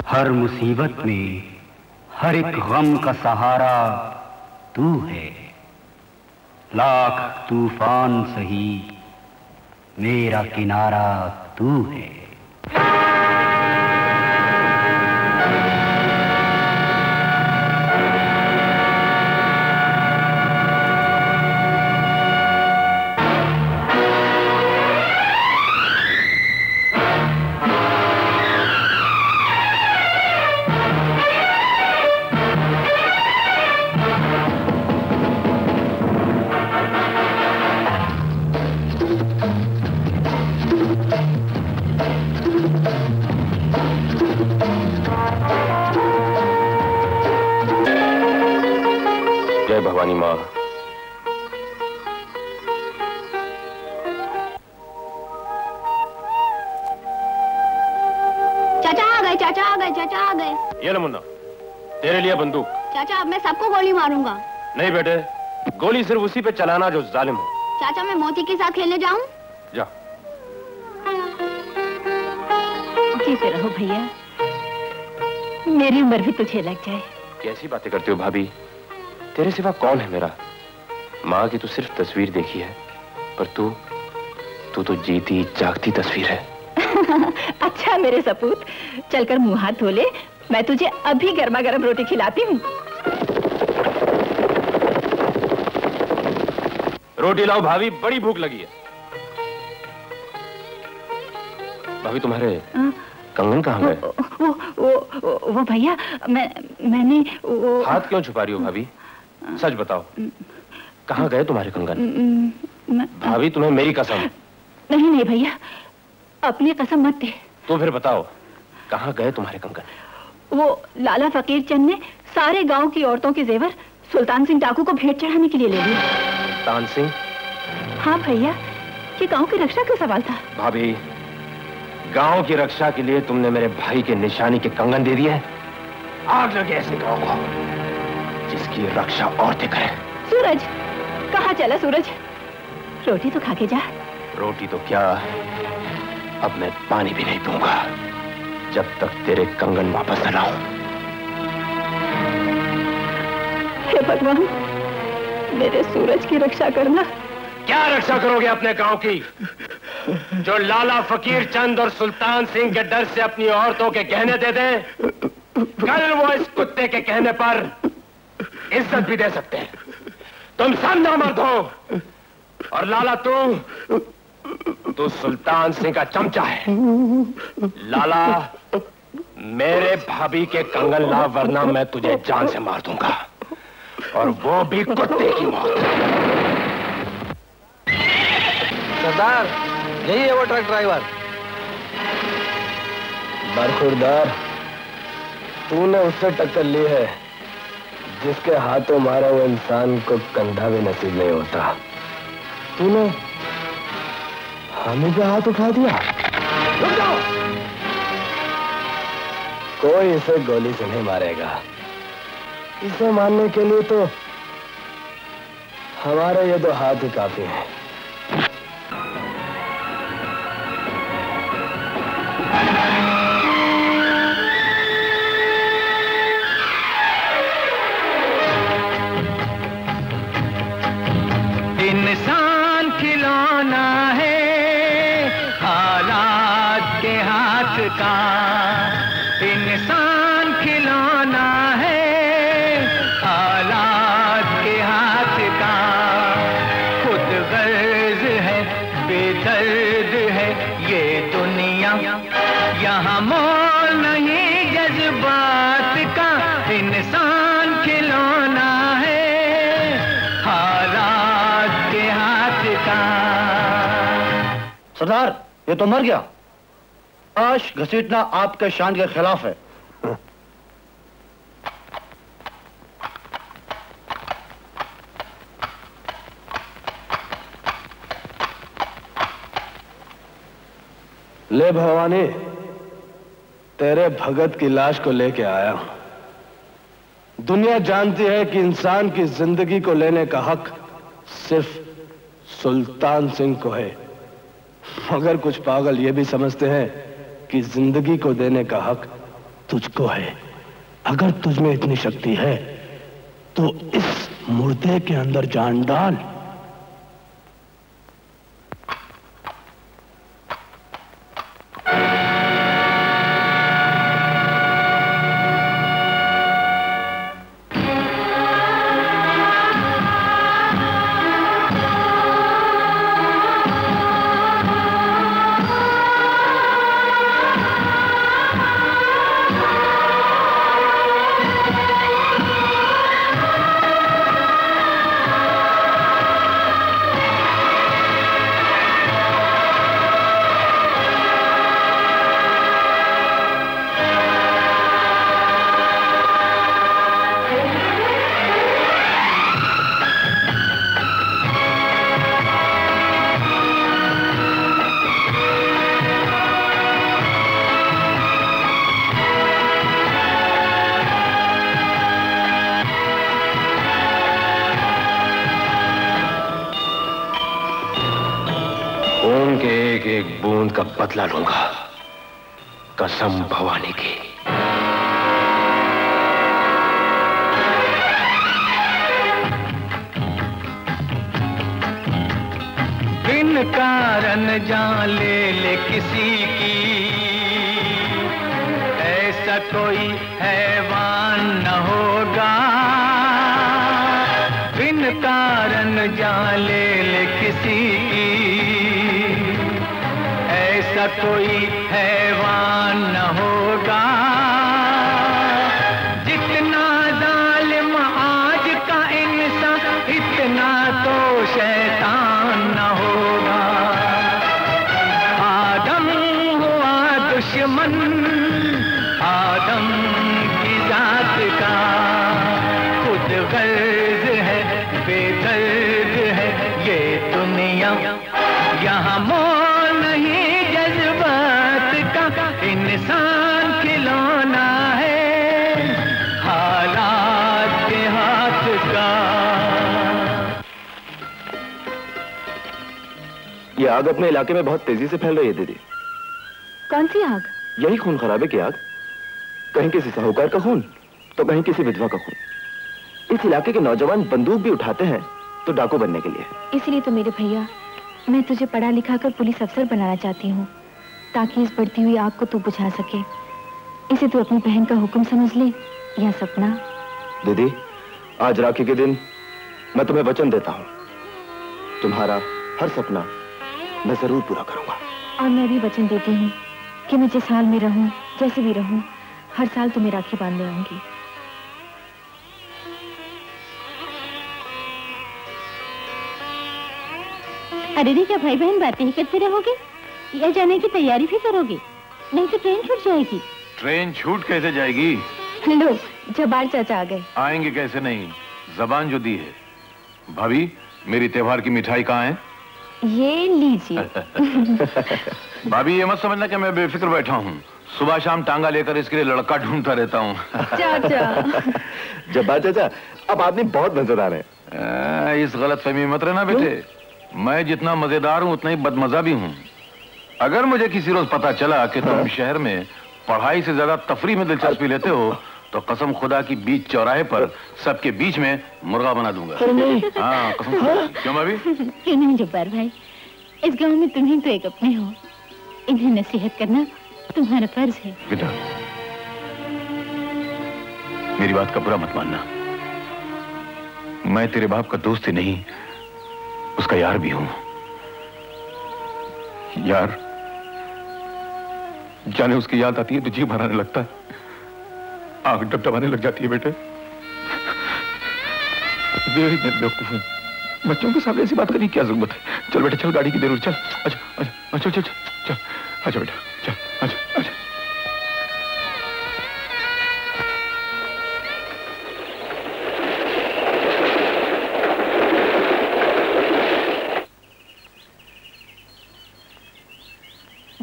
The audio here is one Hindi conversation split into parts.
हर मुसीबत में, हर एक गम का सहारा तू है। लाख तूफान सही, मेरा किनारा तू है। भवानी माँ। चाचा आ गए, चाचा आ गए, चाचा आ गए। ये लो मुन्ना, तेरे लिए बंदूक। चाचा अब मैं सबको गोली मारूंगा। नहीं बेटे, गोली सिर्फ उसी पे चलाना जो जालिम हो। चाचा मैं मोती के साथ खेलने जाऊं? जा। जीते रहो भैया, मेरी उम्र भी तुझे लग जाए। कैसी बातें करते हो भाभी? तेरे सिवा कौन है मेरा? माँ की तो सिर्फ तस्वीर देखी है, पर तू तो जीती जागती तस्वीर है। अच्छा मेरे सपूत, चलकर मुंह हाथ धो ले, मैं तुझे अभी गर्मा गर्म रोटी खिलाती हूँ। रोटी लाओ भाभी, बड़ी भूख लगी है। भाभी तुम्हारे कंगन कहाँ गए? वो भैया, मैंने हाथ क्यों छुपा रही हो भाभी? सच बताओ, कहाँ गए तुम्हारे कंगन? भाभी तुम्हें मेरी कसम। नहीं भैया, अपनी कसम मत दे। तो फिर बताओ, कहाँ गए तुम्हारे कंगन? वो लाला फकीर चंद ने सारे गांव की औरतों के जेवर सुल्तान सिंह डाकू को भेंट चढ़ाने के लिए ले लिए। सुल्तान सिंह? हाँ भैया, ये गांव की रक्षा का सवाल था। भाभी, गांव की रक्षा के लिए तुमने मेरे भाई के निशानी के कंगन दे दिए? आग लगे ऐसे गांव को जिसकी रक्षा औरतें करें। सूरज, कहाँ चला सूरज? रोटी तो खा के जा। रोटी तो क्या, अब मैं पानी भी नहीं पीऊंगा जब तक तेरे कंगन वापस न लाऊं। हे भगवान, मेरे सूरज की रक्षा करना। क्या रक्षा करोगे अपने गांव की, जो लाला फकीर चंद और सुल्तान सिंह के डर से अपनी औरतों के गहने दे दे? कल वो इस कुत्ते के कहने पर इज्जत भी दे सकते हैं। तुम सब नामर्द हो, और लाला तू सुल्तान सिंह का चमचा है। लाला, मेरे भाभी के कंगन ला, वरना मैं तुझे जान से मार दूंगा, और वो भी कुत्ते की मौत। सरदार, यही है वो ट्रक ड्राइवर। बरखुरदार, तूने उससे टक्कर ली है जिसके हाथों मारा हुए इंसान को कंधा भी नसीब नहीं होता। तूने हामी पे हाथ उठा दिया। रुक जाओ! कोई इसे गोली से नहीं मारेगा। इसे मारने के लिए तो हमारे ये दो हाथ ही काफी हैं। इंसान खिलौना है हालात के हाथ का। इंसान खिलौना है हालात के हाथ का। खुद गर्ज है, बेदर्द है ये दुनिया, यहाँ मोल नहीं जज्बात का। इंसान खिलौना है सरदार, ये तो मर गया। लाश घसीटना आपके शान के खिलाफ है। ले भवानी, तेरे भगत की लाश को लेके आया हूं। दुनिया जानती है कि इंसान की जिंदगी को लेने का हक सिर्फ सुल्तान सिंह को है, मगर कुछ पागल ये भी समझते हैं कि जिंदगी को देने का हक तुझको है। अगर तुझ में इतनी शक्ति है तो इस मुर्दे के अंदर जान डाल। का बदला लूंगा, कसम भवानी की। बिन कारण जान ले किसी की, ऐसा कोई हैवान न होगा। बिन कारण जान ले किसी की, ऐसा कोई हैवान न होगा। जितना जालिम आज का इंसान, इतना तो शैतान न होगा। आदम हुआ दुश्मन आदम की जात का, खुद गर्ज है बेदर्द है ये दुनिया। यहाँ मोल नहीं जज्बात का, इंसान खिलौना है हालात के हाथ का। ये आग अपने इलाके में बहुत तेजी से फैल रही है दीदी। कौन सी आग? यही खून खराबे की आग। कहीं किसी साहूकार का खून तो कहीं किसी विधवा का खून। इस इलाके के नौजवान बंदूक भी उठाते हैं तो डाकू बनने के लिए। इसलिए तो मेरे भैया, मैं तुझे पढ़ा लिखा कर पुलिस अफसर बनाना चाहती हूँ, ताकि इस बढ़ती हुई आग को तू बुझा सके। इसे तू अपनी बहन का हुक्म समझ ले या सपना। दीदी, आज राखी के दिन मैं तुम्हें वचन देता हूँ, तुम्हारा हर सपना मैं जरूर पूरा करूंगा। और मैं भी वचन देती हूँ कि मैं जिस हाल में रहूं, जैसे भी रहूं, हर साल तुम्हें राखी बांधने आऊंगी। अरे रे, क्या भाई बहन बातें ही करते रहोगे या जाने की तैयारी भी करोगे? नहीं तो ट्रेन छूट जाएगी। ट्रेन छूट कैसे जाएगी? लो, जब्बार चाचा आ गए। आएंगे कैसे नहीं, जबान जो दी है। भाभी, मेरी त्योहार की मिठाई कहाँ है? ये लीजिए। भाभी, ये मत समझना कि मैं बेफिक्र बैठा हूँ। सुबह शाम टांगा लेकर इसके लिए लड़का ढूंढता रहता हूँ। चाचा। जब्बार चाचा, अब आदमी बहुत मजेदार है। इस गलतफहमी में मत रहना बेटे। मैं जितना मजेदार हूँ उतना ही बदमजा भी हूँ। अगर मुझे किसी रोज पता चला कि तुम शहर में पढ़ाई से ज्यादा तफरी में दिलचस्पी लेते हो, तो कसम खुदा की बीच चौराहे पर सबके बीच में मुर्गा बना दूंगा। हाँ, कसम खुदा। क्यों भाभी? क्यों नहीं जब्बार भाई, इस गांव में तुम ही तो एक अपने हो। इन्हें नसीहत करना तुम्हारा फर्ज है। बेटा, मेरी बात का बुरा मत मानना। मैं तेरे बाप का दोस्त ही नहीं, उसका यार भी हूं। यार, जाने उसकी याद आती है तो जी भराने लगता है, आंख डबडबाने लग जाती है बेटे। बेवकूफ हूं, बच्चों के सामने ऐसी बात करने की क्या जरूरत है? चल बेटा, चल, गाड़ी की देर हो, चल। अच्छा अच्छा अच्छा, चल चल चल, अच्छा बेटा, चल, अच्छा अच्छा।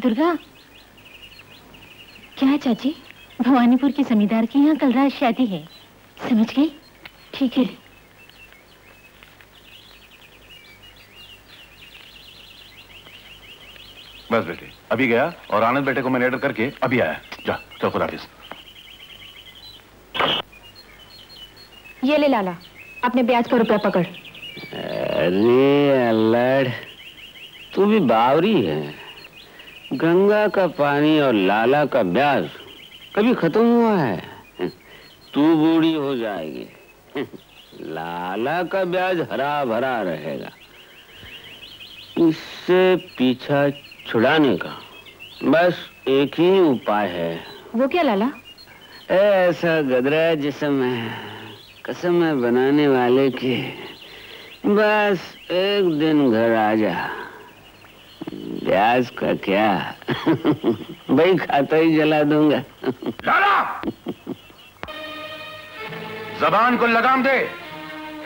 दुर्गा, क्या है चाची? भवानीपुर के जमींदार के यहाँ कल रात शादी है, समझ गई? ठीक है। बस बेटे, अभी गया और आनंद बेटे को मैंने ऑर्डर करके अभी आया। जा, चल, खुदा हाफिज। ये ले लाला, अपने ब्याज का रुपया पकड़। अरे अल्लाह, तू भी बावरी है। गंगा का पानी और लाला का ब्याज कभी खत्म हुआ है? तू बूढ़ी हो जाएगी, लाला का ब्याज हरा भरा रहेगा। इससे पीछा छुड़ाने का बस एक ही उपाय है। वो क्या लाला? ऐसा गदरा जिस्म है, कसम है बनाने वाले की। बस एक दिन घर आ जा, ब्याज का क्या भाई खाता ही जला दूंगा। लाला, जबान को लगाम दे,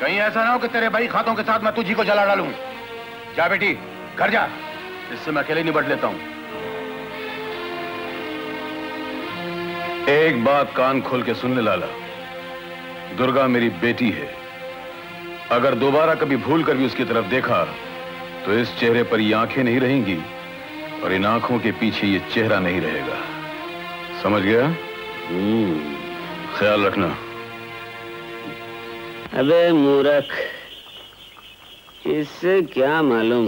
कहीं ऐसा ना हो कि तेरे भाई खातों के साथ मैं तुझी को जला डालूं। जा बेटी, घर जा, इससे मैं अकेले निपट लेता हूं। एक बात कान खोल के सुन ले लाला, दुर्गा मेरी बेटी है। अगर दोबारा कभी भूल कर भी उसकी तरफ देखा तो इस चेहरे पर ये आंखें नहीं रहेंगी और इन आंखों के पीछे ये चेहरा नहीं रहेगा। समझ गया? ख्याल रखना। अबे मूर्ख, इससे क्या मालूम,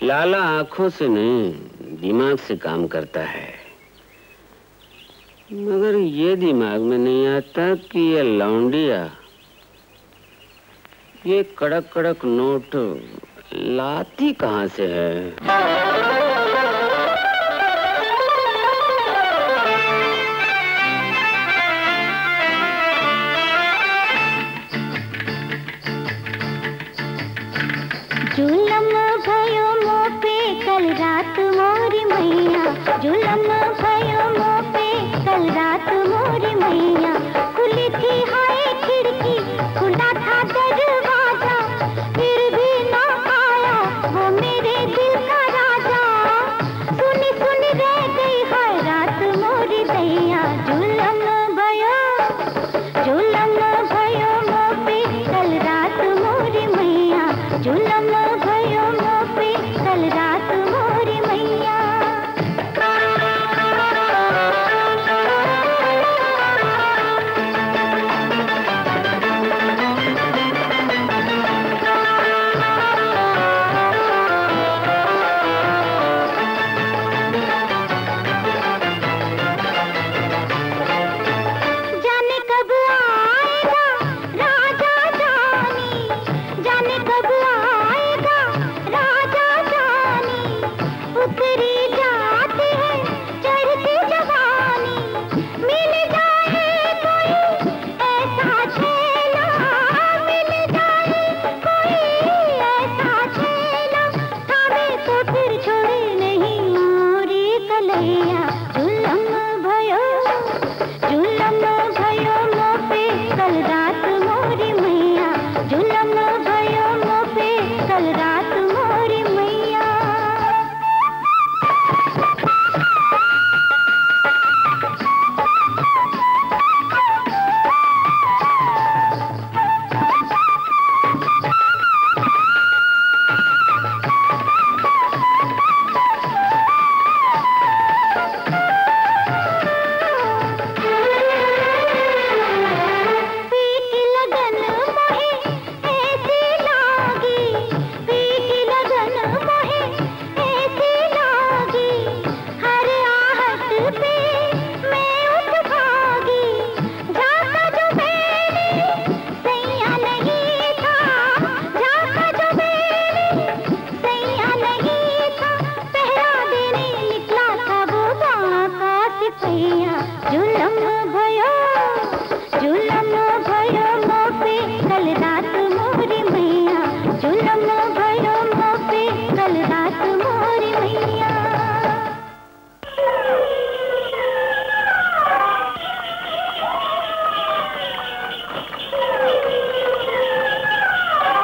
लाला आंखों से नहीं दिमाग से काम करता है। मगर ये दिमाग में नहीं आता कि ये लौंडिया ये कड़क कड़क नोट लाती कहां से है। जुलम भयो मो पे कल रात मोरी मैया, जुलम भयो मो पे कल रात मोरी मैया। खुली थी हाय खिड़की, खुला था दरवाजा, फिर भी ना आया वो मेरे दिल का राजा। सुनी सुनी रह गई हाय रात मोरी दैया। जुलम भयो मो पे कल रात मोरी मैया, जुलम भयो मो पे कल रात मोरी मैया। जाने कब आएगा राजा जानी, जाने कब आएगा राजा जानी। उतरी जाती है चढ़ती जवानी, मिल जाए कोई ऐसा छेला, मिल जाए कोई ऐसा छेला, थामे तो फिर छोड़े नहीं मोरी कलैया। जुलम भयो मो पे कल रात मोरी मैया, जुलम भयो मो पे कल रात मोरी मैया। पीकी लगन मोहे ऐसी लागी, पीकी लगन मोहे ऐसी लागी। हर आहट पे मैं उठ भागी, जाता जो मेरे सैया नहीं था, जाता जो मेरे सैया नहीं था। पहरा देने निकला था वो बाका सिपैया। जुलम भयो मो पे कल रात मोरी मैया, जुलम भयो मो पे कल रात मोरी मैया।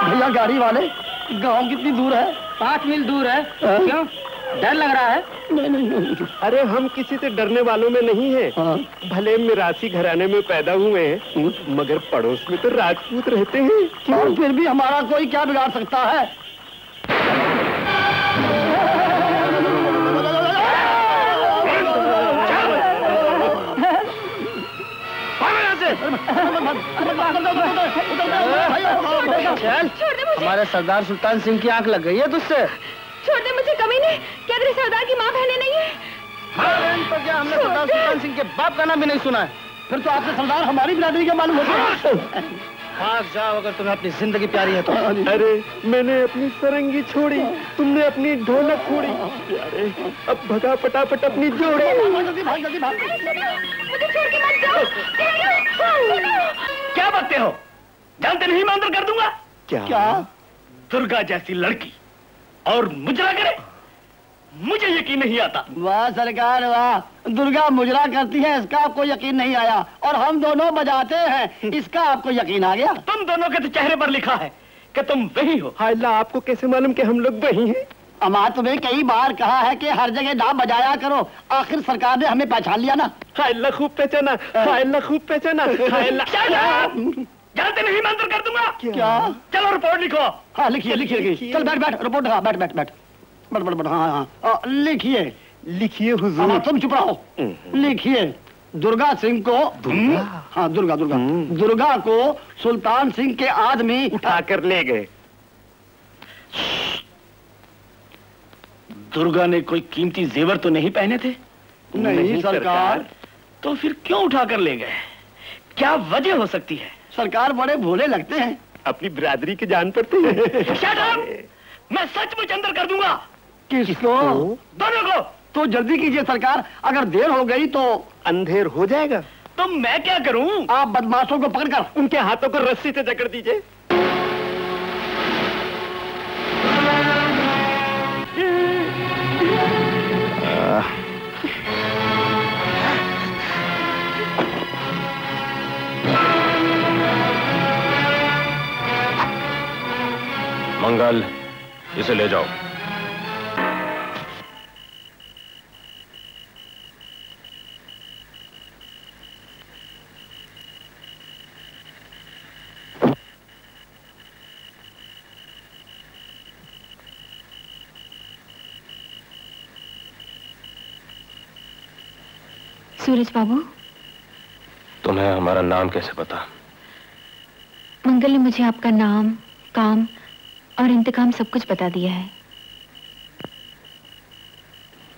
भैया गाड़ी वाले, गांव कितनी दूर है? 5 मील दूर है। क्यों, डर लग रहा है? नहीं। अरे हम किसी से डरने वालों में नहीं है। भले मिरासी घराने में पैदा हुए हैं, मगर पड़ोस में तो राजपूत रहते हैं। और फिर भी हमारा कोई क्या बिगाड़ सकता है? चल, छोड़ दे मुझे। हमारे सरदार सुल्तान सिंह की आंख लग गई है तुझसे। छोड़ दे मुझे, कमीने। क्या तेरे सरदार की माँ बहने नहीं है? पर क्या हमने सरदार सुल्तान सिंह के बाप का नाम भी नहीं सुना है? फिर तो आपसे सरदार हमारी बिरादरी का मालूम होता है। भाग जाओ अगर तुम्हें अपनी जिंदगी प्यारी है तो। अरे मैंने अपनी सरंगी छोड़ी, तुमने अपनी ढोलक छोड़ी। अरे अब भगा फटाफट अपनी जोड़ी। जल्दी भाग, जल्दी भाग। मुझे छोड़ के मत जाओ। क्या बकते हो? जानते नहीं मैं अंदर कर दूंगा। क्या? दुर्गा जैसी लड़की और मुजरा करे, मुझे यकीन नहीं आता। वाह सरकार वाह, दुर्गा मुजरा करती है इसका आपको यकीन नहीं आया, और हम दोनों बजाते हैं इसका आपको यकीन आ गया। तुम दोनों के तो चेहरे पर लिखा है कि तुम वही हो। हाय अल्लाह, आपको कैसे मालूम कि हम लोग वही हैं? अमा तुम्हें कई बार कहा है कि हर जगह ना बजाया करो, आखिर सरकार ने हमें पहचान लिया ना। हाय अल्लाह खूब पहचाना, हाय अल्लाह खूब पहचाना, हाय अल्लाह। जानते नहीं मैं अंदर कर दूंगा। क्या? चलो रिपोर्ट लिखो। हाँ लिखिए लिखिए लिखिए। चल बैठ बैठ, रिपोर्ट हाँ, बैठ बैठ बैठ बैठ बैठ बैठ। हाँ हाँ लिखिए लिखिए हुजूर। तुम चुप रहो। लिखिए दुर्गा सिंह को, हाँ दुर्गा दुर्गा दुर्गा को सुल्तान सिंह के आदमी उठाकर ले गए। दुर्गा ने कोई कीमती जेवर तो नहीं पहने थे? नहीं सरकार। तो फिर क्यों उठाकर ले गए? क्या वजह हो सकती है? सरकार बड़े भोले लगते हैं। अपनी बिरादरी के जान पड़ते हैं। Shut up! मैं सचमुच अंदर कर दूंगा। किसको? दोनों को। तो जल्दी कीजिए सरकार, अगर देर हो गई तो अंधेर हो जाएगा। तो मैं क्या करूं? आप बदमाशों को पकड़कर उनके हाथों को रस्सी से जकड़ दीजिए। मंगल, इसे ले जाओ। सूरज बाबू, तुम्हें हमारा नाम कैसे पता? मंगल ने मुझे आपका नाम, काम और इंतकाम सब कुछ बता दिया है।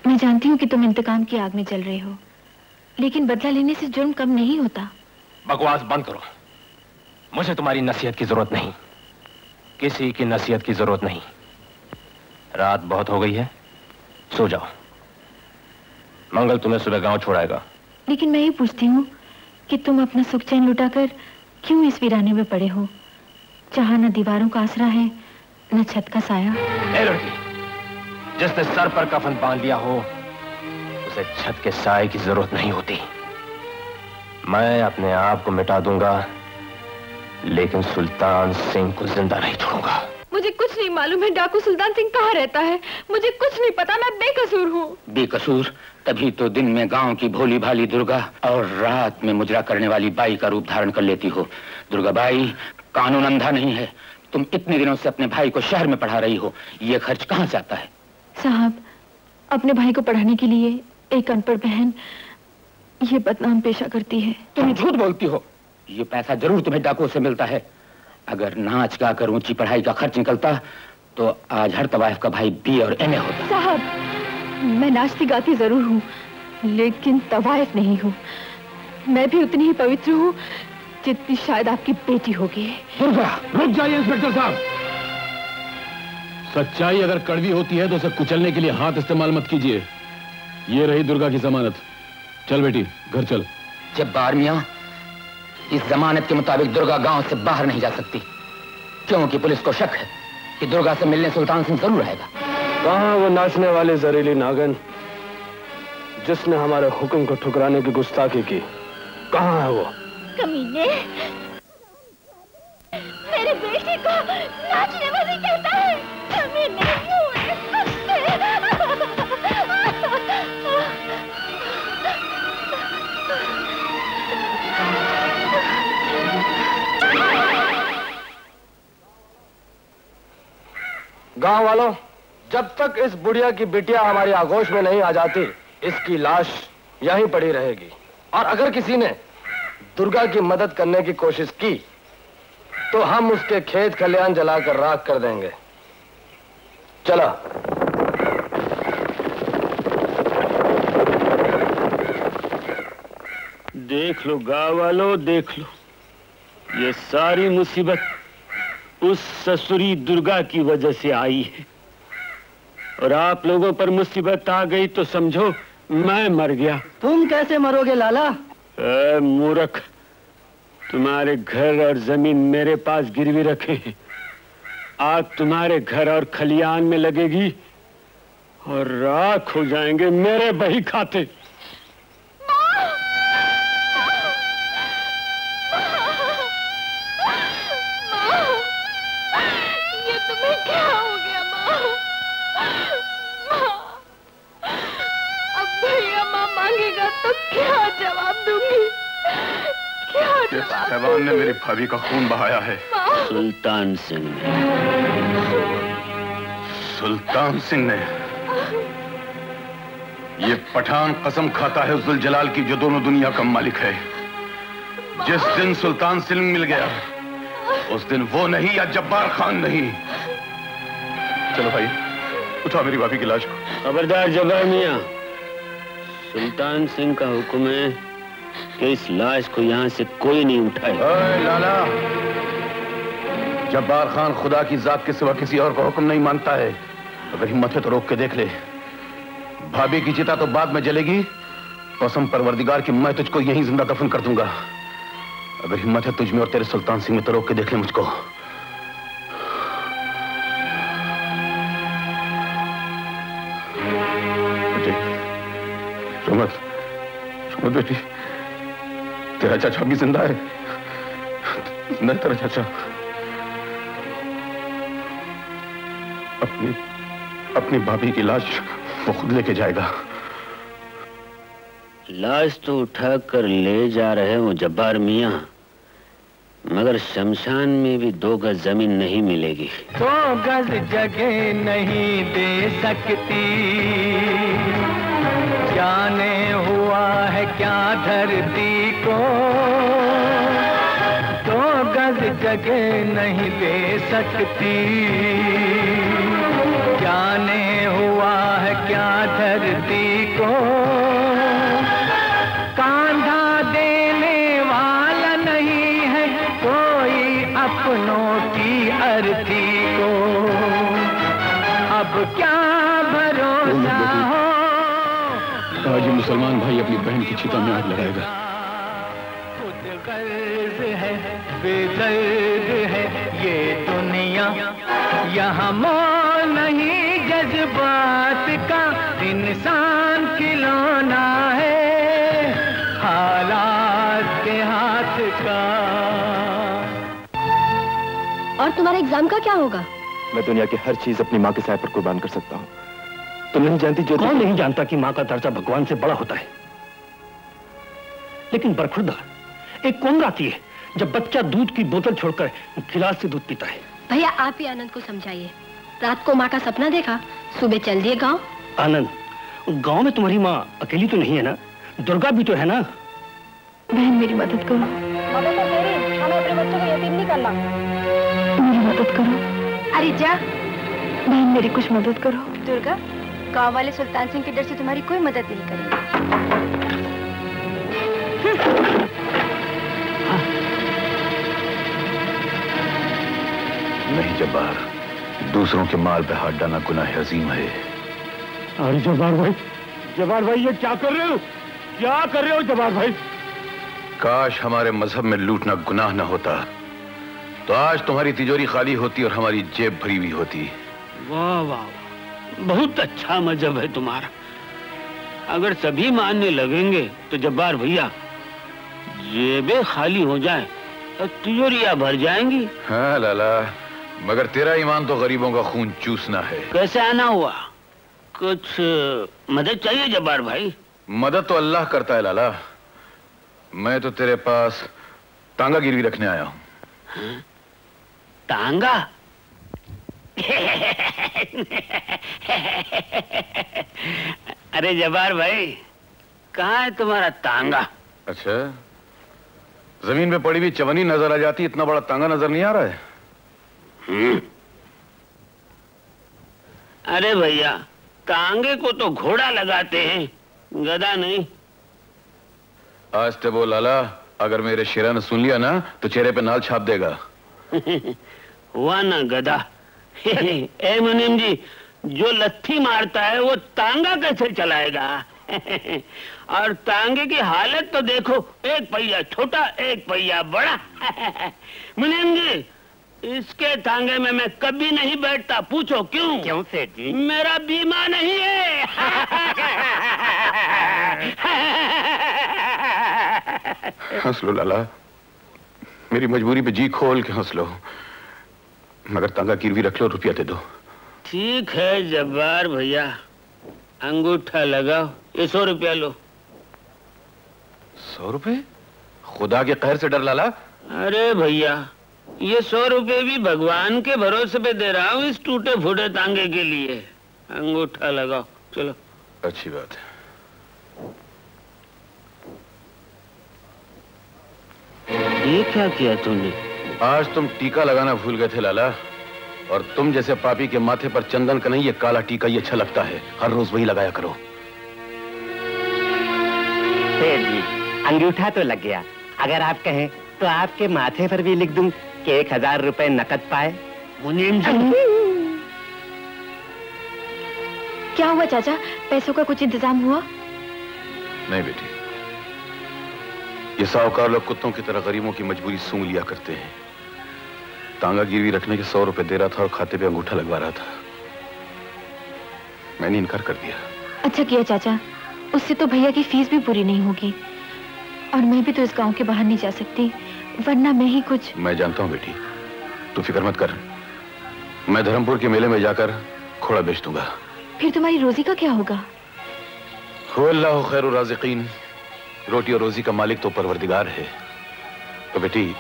मैं जानती हूँ कि तुम इंतकाम की आग में जल रहे हो, लेकिन बदला लेने से जुर्म कम नहीं होता। बकवास बंद करो। मुझे तुम्हारी नसीहत की जरूरत नहीं, किसी की नसीहत की जरूरत नहीं। रात बहुत हो गई है, सो जाओ। मंगल तुम्हें सुबह गांव छोड़ाएगा। लेकिन मैं ये पूछती हूँ कि तुम अपना सुख चैन लुटाकर क्यों इस वीराने में पड़े हो, जहाँ न दीवारों का आसरा है न छत का साया। ए लड़की, जिसने सर पर कफन बांध लिया हो उसे छत के साए की जरूरत नहीं होती। मैं अपने आप को मिटा दूंगा, लेकिन सुल्तान सिंह को जिंदा नहीं छोड़ूंगा। मुझे कुछ नहीं मालूम है डाकू सुल्तान सिंह कहाँ रहता है। मुझे कुछ नहीं पता, मैं बेकसूर हूँ। बेकसूर? तभी तो दिन में गांव की भोली भाली दुर्गा और रात में मुजरा करने वाली बाई का रूप धारण कर लेती हो। दुर्गा बाई, कानून अंधा नहीं है। तुम इतने दिनों से अपने भाई को शहर में पढ़ा रही हो, ये खर्च कहाँ से आता है? साहब, अपने भाई को पढ़ाने के लिए एक अनपढ़ बहन ये बदनाम पेशा करती है। तुम झूठ बोलती हो। ये पैसा जरूर तुम्हें डाकुओं से मिलता है। अगर नाच गाकर ऊंची पढ़ाई का खर्च निकलता तो आज हर तवाइफ का भाई बी और एमए होता। साहब, मैं नाचती गाती जरूर हूँ, लेकिन तवाइफ नहीं हूँ। मैं भी उतनी ही पवित्र हूँ जितनी शायद आपकी बेटी होगी। रुक जाइए इंस्पेक्टर साहब। सच्चाई अगर कड़वी होती है तो उसे कुचलने के लिए हाथ इस्तेमाल मत कीजिए। ये रही दुर्गा की जमानत। चल बेटी, घर चल। जब्बार मियां, इस जमानत के मुताबिक दुर्गा गांव से बाहर नहीं जा सकती, क्योंकि पुलिस को शक है कि दुर्गा से मिलने सुल्तान सिंह जरूर आएगा। कहां वो नाचने वाली जहरीली नागन जिसने हमारे हुक्म को ठुकराने की गुस्ताखी की? कहां है वो? कमीने, मेरे बेटे को नाचने वाली कहता है। कमीने, गांव वालों, जब तक इस बुढ़िया की बिटिया हमारी आगोश में नहीं आ जाती, इसकी लाश यहीं पड़ी रहेगी। और अगर किसी ने दुर्गा की मदद करने की कोशिश की तो हम उसके खेत खलियान जलाकर राख कर देंगे। चला। देख लो गाँव वालों, देख लो, ये सारी मुसीबत उस ससुरी दुर्गा की वजह से आई है। और आप लोगों पर मुसीबत आ गई तो समझो मैं मर गया। तुम कैसे मरोगे लाला? मूर्ख, तुम्हारे घर और जमीन मेरे पास गिरवी रखे हैं। आग तुम्हारे घर और खलियान में लगेगी और राख हो जाएंगे मेरे बही खाते। ये तुम्हें क्या हो गया माँ? अब भैया माँ मांगेगा तो क्या जवाब दूंगी? इस हैवान ने मेरी भाभी का खून बहाया है। सुल्तान सिंह ने। सुल्तान सिंह ने। ये पठान कसम खाता है उस जुल जलाल की जो दोनों दुनिया का मालिक है। जिस दिन सुल्तान सिंह मिल गया उस दिन वो नहीं या जब्बार खान नहीं। चलो भाई, उठाओ मेरी भाभी की लाश को। खबरदार जब्बार मियां, सुल्तान सिंह का हुक्म है कि इस लाश को यहाँ से कोई नहीं उठाए। लाला, जब्बार खान खुदा की जात के सिवा किसी और का हुक्म नहीं मानता है। अगर हिम्मत है तो रोक के देख ले। भाभी की चिता तो बाद में जलेगी। कसम परवरदिगार की मैं तुझको यहीं जिंदा दफन कर दूंगा। अगर हिम्मत है तुझ में और तेरे सुल्तान सिंह में तो रोक के देख ले मुझको। मत बेटी, तेरा चाचा भी जिंदा है। नहीं तेरा चाचा अपनी भाभी की लाश वो खुद लेके जाएगा। लाश तो उठा कर ले जा रहे हो जब्बार मियां, मगर शमशान में भी 2 गज जमीन नहीं मिलेगी। 2 गज जगह नहीं दे सकती, जाने हुआ है क्या धरती को। 2 गज जगह नहीं दे सकती, जाने हुआ है क्या धरती को। कांधा देने वाला नहीं है कोई अपनों की अर्थी को। अब क्या भरोसा हो। आज मुसलमान भाई अपनी बहन की चिता में आग लगाएगा। खुद गर्ज है, बेदर्द है ये दुनिया, यहाँ मोल नहीं जज्बात का, इंसान खिलौना है हालात के हाथ का। और तुम्हारे एग्जाम का क्या होगा? मैं दुनिया की हर चीज अपनी माँ के साय पर कुर्बान कर सकता हूँ। तुम नहीं जानती जो कौन नहीं जानता कि माँ का दर्जा भगवान से बड़ा होता है। लेकिन बरखुरदा एक कौन आती है जब बच्चा दूध की बोतल छोड़कर गिलास से दूध पीता है। भैया आप ही आनंद को समझाइए। रात को माँ का सपना देखा, सुबह चल दिए गाँव। आनंद, गांव में तुम्हारी माँ अकेली तो नहीं है ना? दुर्गा भी तो है ना? बहन मेरी मदद करो। मदद तो तेरी, हमें अपने बच्चों को यतीम नहीं करना। मेरी मदद करो। अरे जा बहन, मेरी कुछ मदद करो। दुर्गा, गांव वाले सुल्तान सिंह के डर से तुम्हारी कोई मदद नहीं करेंगे। नहीं जब्बार, दूसरों के माल पे हाथ डालना गुनाह अजीम है। अरे जब्बार भाई ये क्या कर रहे हो? क्या कर रहे हो जब्बार भाई? काश हमारे मजहब में लूटना गुनाह न होता तो आज तुम्हारी तिजोरी खाली होती और हमारी जेब भरी हुई होती। वाह वाह, बहुत अच्छा मजहब है तुम्हारा। अगर सभी मानने लगेंगे तो जब्बार भैया जेबें खाली हो जाए तो तिजोरियां भर जाएंगी। हाँ लाला, मगर तेरा ईमान तो गरीबों का खून चूसना है। कैसे आना हुआ? कुछ मदद चाहिए जब्बार भाई? मदद तो अल्लाह करता है लाला। मैं तो तेरे पास तांगा गिरवी रखने आया हूँ। हाँ? तांगा? अरे जब्बार भाई, कहाँ है तुम्हारा तांगा? अच्छा, जमीन पे पड़ी हुई चवनी नजर आ जाती, इतना बड़ा तांगा नजर नहीं आ रहा है। अरे भैया, तांगे को तो घोड़ा लगाते हैं, गधा नहीं। आज ते वो लाला, अगर मेरे शेरा ने सुन लिया ना तो चेहरे पे नाल छाप देगा। हुआ ना गधा। ए मुनीम जी, जो लत्थी मारता है वो तांगा कैसे चलाएगा? और तांगे की हालत तो देखो, एक पहिया छोटा एक पहिया बड़ा। मुनीम जी, इसके तांगे में मैं कभी नहीं बैठता। पूछो क्यों? क्यों सेठ जी? मेरा बीमा नहीं है। हंस लो लाला, मेरी मजबूरी पे जी खोल के हंस लो, मगर तांगा गिरवी रख लो, रुपया दे दो। ठीक है जब्बार भैया, अंगूठा लगाओ, ये 100 रुपया लो। 100 रुपए? खुदा के कहर से डर लाला। अरे भैया, ये 100 रुपए भी भगवान के भरोसे पे दे रहा हूँ, इस टूटे फूटे तांगे के लिए। अंगूठा लगाओ, चलो। अच्छी बात है। ये क्या किया तूने? आज तुम टीका लगाना भूल गए थे लाला, और तुम जैसे पापी के माथे पर चंदन का नहीं, ये काला टीका ये अच्छा लगता है, हर रोज वही लगाया करो। सेठ जी, अंगूठा तो लग गया, अगर आप कहें तो आपके माथे पर भी लिख दूं कि 1000 रुपए नकद पाए। मुनीम जी, क्या हुआ चाचा, पैसों का कुछ इंतजाम हुआ? नहीं बेटी, ये साहूकार लोग कुत्तों की तरह गरीबों की मजबूरी सूंघ लिया करते हैं। तांगा गिरवी रखने के 100 रुपए दे रहा था और खाते पे अंगूठा लगवा रहा था। मैंने इनकार कर दिया। अच्छा किया चाचा, उससे तो भैया की फीस भी पूरी नहीं होगी, और मैं भी तो इस गांव के बाहर नहीं जा सकती, वरना मैं ही कुछ। मैं जानता हूँ बेटी, तू फिक्र मत कर, मैं धर्मपुर के मेले में जाकर घोड़ा बेच दूंगा। फिर तुम्हारी रोजी का क्या होगा? अल्लाह खैरुर राज़िकीन, रोटी और रोजी का मालिक तो परवरदिगार है। तो बेटी,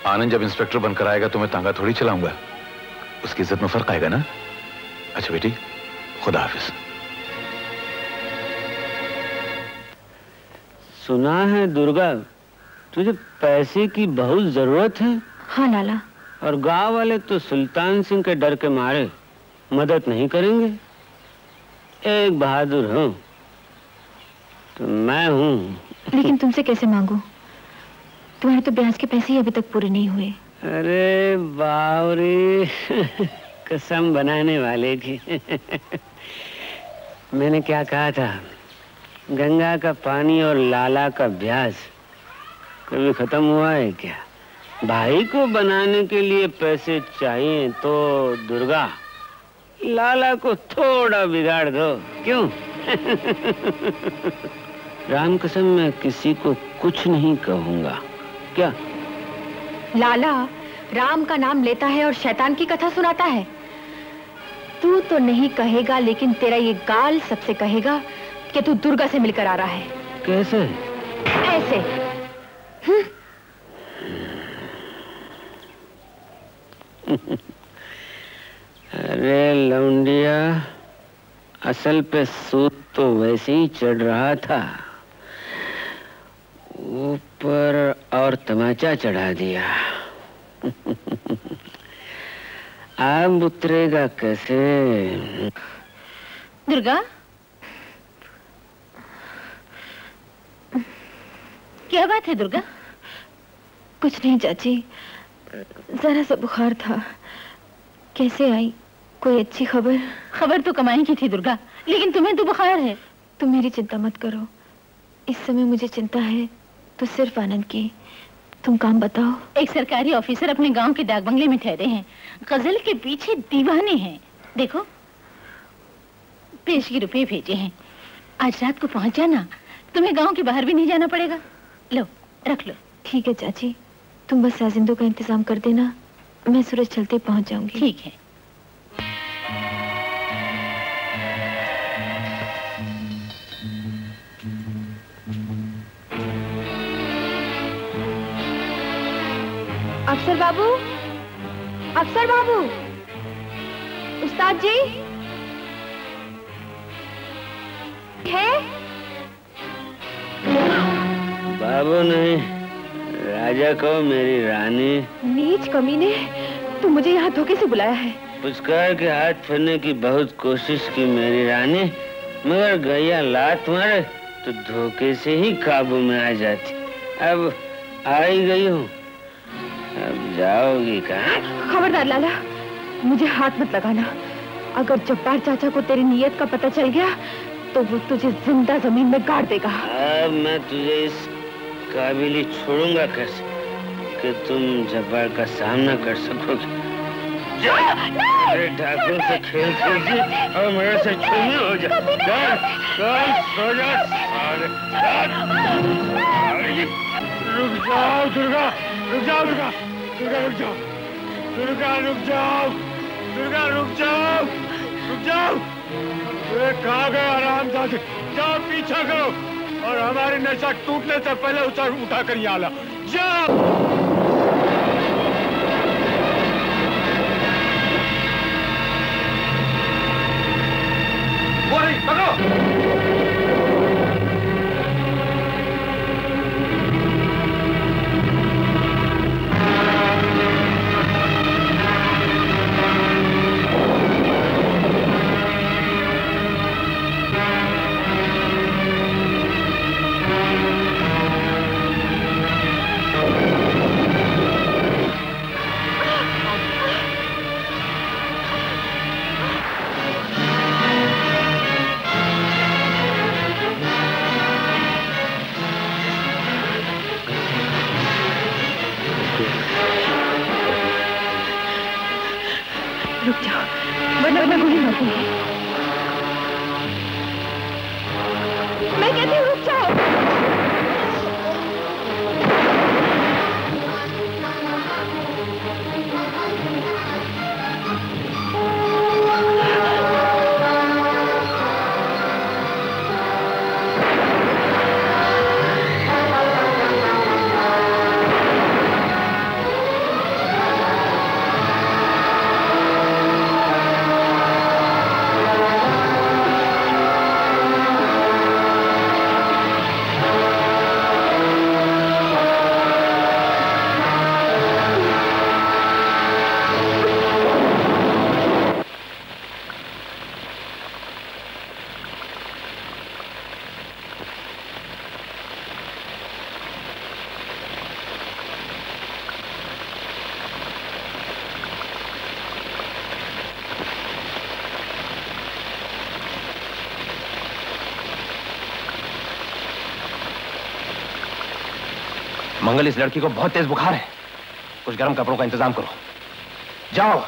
आनंद जब इंस्पेक्टर बनकर आएगा तो मैं तांगा थोड़ी चलाऊंगा, उसकी इज्जत में फर्क आएगा ना। अच्छा बेटी, खुदा हाफिज। सुना है दुर्गा, तुझे पैसे की बहुत जरूरत है। हाँ लाला। और गांव वाले तो सुल्तान सिंह के डर के मारे मदद नहीं करेंगे। एक बहादुर हूँ तो मैं हूँ। लेकिन तुमसे कैसे मांगू? तुम्हारे तो ब्याज के पैसे ही अभी तक पूरे नहीं हुए। अरे बावरी, कसम बनाने वाले की। मैंने क्या कहा था, गंगा का पानी और लाला का ब्याज कभी खत्म हुआ है क्या? भाई को बनाने के लिए पैसे चाहिए तो दुर्गा, लाला को थोड़ा बिगाड़ दो, क्यों? राम कसम, मैं किसी को कुछ नहीं कहूंगा। क्या? लाला राम का नाम लेता है और शैतान की कथा सुनाता है। तू तो नहीं कहेगा, लेकिन तेरा ये गाल सबसे कहेगा कि तू दुर्गा से मिलकर आ रहा है। कैसे? ऐसे। अरे लौंडिया, असल पे सूत तो वैसे ही चढ़ रहा था, ऊपर और तमाचा चढ़ा दिया। अब उतरेगा कैसे? दुर्गा, क्या बात है दुर्गा? कुछ नहीं चाची, जरा सा बुखार था। कैसे आई? कोई अच्छी खबर? खबर तो कमाई की थी दुर्गा, लेकिन तुम्हें तो बुखार है। तुम मेरी चिंता मत करो, इस समय मुझे चिंता है तो सिर्फ आनंद की। तुम काम बताओ। एक सरकारी ऑफिसर अपने गांव के डाक बंगले में ठहरे हैं, गजल के पीछे दीवाने हैं। देखो, पेशगी रुपए भेजे हैं, आज रात को पहुंच जाना, तुम्हें गांव के बाहर भी नहीं जाना पड़ेगा। लो, रख लो। ठीक है चाची, तुम बस साजिंदों का इंतजाम कर देना, मैं सूरज चलते पहुंच जाऊंगी। ठीक है। अफसर बाबू, अफसर बाबू, उस्ताद जी है? बाबू नहीं, आजा कहो मेरी रानी। नीच कमीने, तू मुझे यहाँ धोखे से बुलाया है। पुचकार के हाथ फिरने की बहुत कोशिश की मेरी रानी, मगर गैया लात मारे तो धोखे से ही काबू में आ जाती। अब आ ही गई हूँ, अब जाओगी कहाँ? खबरदार लाला, मुझे हाथ मत लगाना। अगर जब्बार चाचा को तेरी नीयत का पता चल गया तो वो तुझे जिंदा जमीन में गाड़ देगा। अब मैं तुझे इस काबिल ही छोड़ूंगा कैसे कि तुम जब्बार का सामना कर सकोगे। मेरे ठाकुर से खेल खेल और मेरे से छूनी हो जा। सो जा। रुक जाओ दुर्गा, रुक जाओ दुर्गा, दुर्गा रुक जाओ, दुर्गा रुक जाओ, दुर्गा रुक जाओ, रुक जाओ। कहाँ गए आराम दादी? जाओ पीछा करो और हमारी नशा टूटने से पहले उठा कर यहाँ ला। जाओ। पकड़ो। रुक जाओ, वरना मैं गोली मार दूंगी। मैं कहती हूँ रुक जाओ। मंगल, इस लड़की को बहुत तेज बुखार है, कुछ गर्म कपड़ों का इंतजाम करो। जाओ,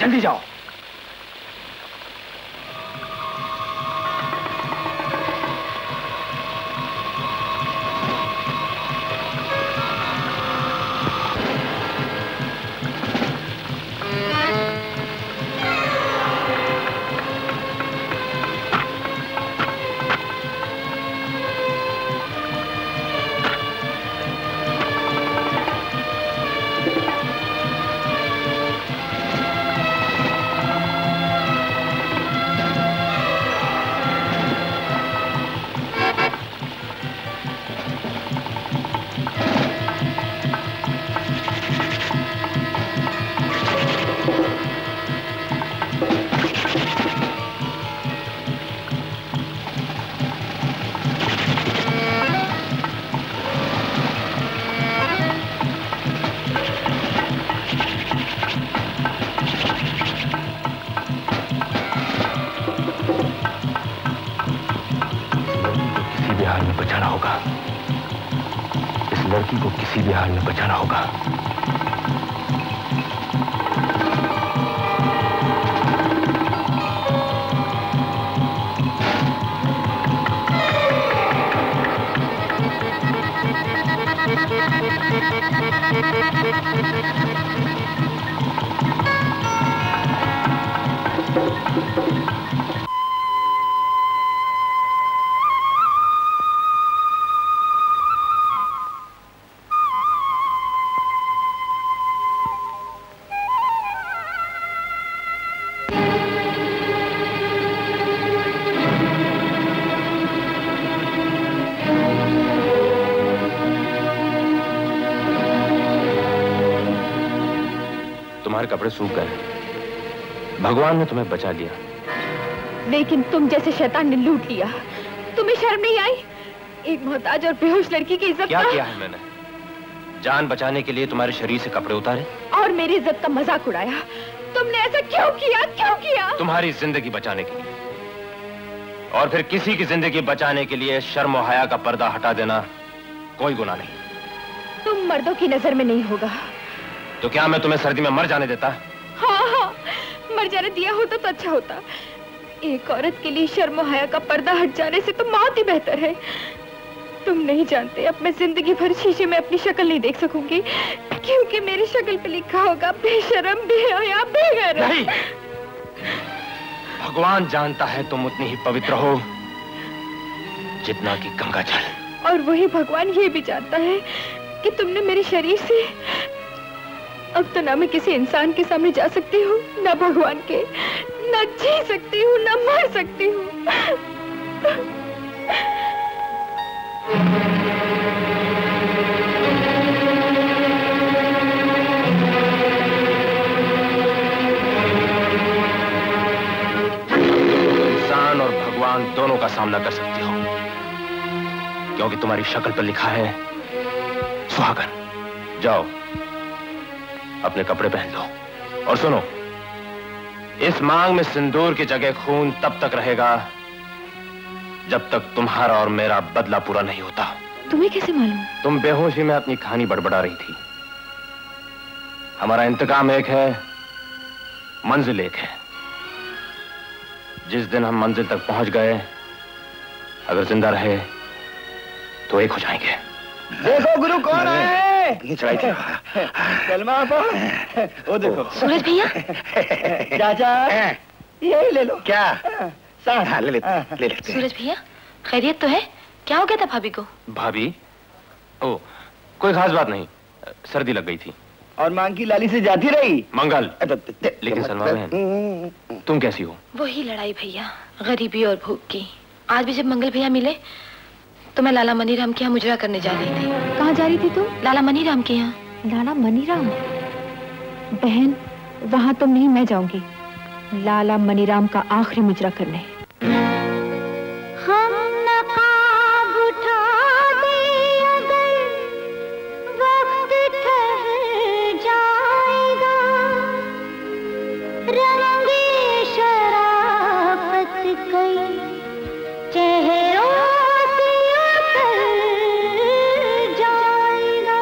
जल्दी जाओ। को किसी भी हाल में बचाना होगा। कपड़े सूख गए। भगवान ने तुम्हें बचा लिया। लेकिन तुम जैसे शैतान ने लूट लिया। तुम्हें शर्म नहीं आई? एक मोहताज और बेहोश लड़की की इज्जत क्या किया है मैंने? जान बचाने के लिए तुम्हारे शरीर से कपड़े उतारे और मेरी इज्जत का मजाक उड़ाया। तुमने ऐसा क्यों किया? क्यों किया? तुम्हारी जिंदगी बचाने के लिए। और फिर किसी की जिंदगी बचाने के लिए शर्म और हया का पर्दा हटा देना कोई गुनाह नहीं। तुम मर्दों की नजर में नहीं होगा। तो क्या मैं तुम्हें सर्दी में मर जाने देता? हाँ, मर जाने दिया होता तो अच्छा होता। एक औरत के लिए शर्म और हया का पर्दा हट जाने से तो मौत ही बेहतर है। तुम नहीं जानते, अब मैं जिंदगी भर शीशे में अपनी शक्ल नहीं देख सकूंगी, क्योंकि मेरी शक्ल पे लिखा होगा बेशर्म, बेहया, बेगैरत। नहीं, भगवान जानता है तुम उतनी ही पवित्र हो जितना कि गंगा जल। और वही भगवान ये भी जानता है कि तुमने मेरे शरीर से अब तो ना मैं किसी इंसान के सामने जा सकती हूँ, ना भगवान के, ना जी सकती हूँ, ना मर सकती हूँ। इंसान और भगवान दोनों का सामना कर सकती हो, क्योंकि तुम्हारी शक्ल पर लिखा है सुहागन। जाओ, अपने कपड़े पहन लो। और सुनो, इस मांग में सिंदूर की जगह खून तब तक रहेगा जब तक तुम्हारा और मेरा बदला पूरा नहीं होता। तुम्हें कैसे मालूम? तुम बेहोशी में अपनी कहानी बड़बड़ा रही थी। हमारा इंतकाम एक है, मंजिल एक है। जिस दिन हम मंजिल तक पहुंच गए, अगर जिंदा रहे तो एक हो जाएंगे। देखो गुरु कौन है? चढ़ाई थी। सलमा वो देखो सूरज भैया। चाचा यही ले लो। क्या? हाँ, ले लेते। सूरज भैया, खैरियत तो है? क्या हो गया था भाभी को? भाभी? ओ, कोई खास बात नहीं, सर्दी लग गई थी। और मांग की लाली से जाती रही? मंगल। लेकिन सलमा बहन, तुम कैसी हो? वही लड़ाई भैया, गरीबी और भूख की। आज भी जब मंगल भैया मिले तो मैं लाला मनीराम के यहाँ मुजरा करने जा रही थी। कहाँ जा रही थी तुम? लाला मनीराम के यहाँ। लाला मनीराम? बहन, वहाँ तुम नहीं, मैं जाऊंगी लाला मनीराम का आखिरी मुजरा करने। हम नकाब उठा दे अगर वक्त ठहर जाएगा, रंगे शराफत कई चेहरों से उतर जाएगा।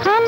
हम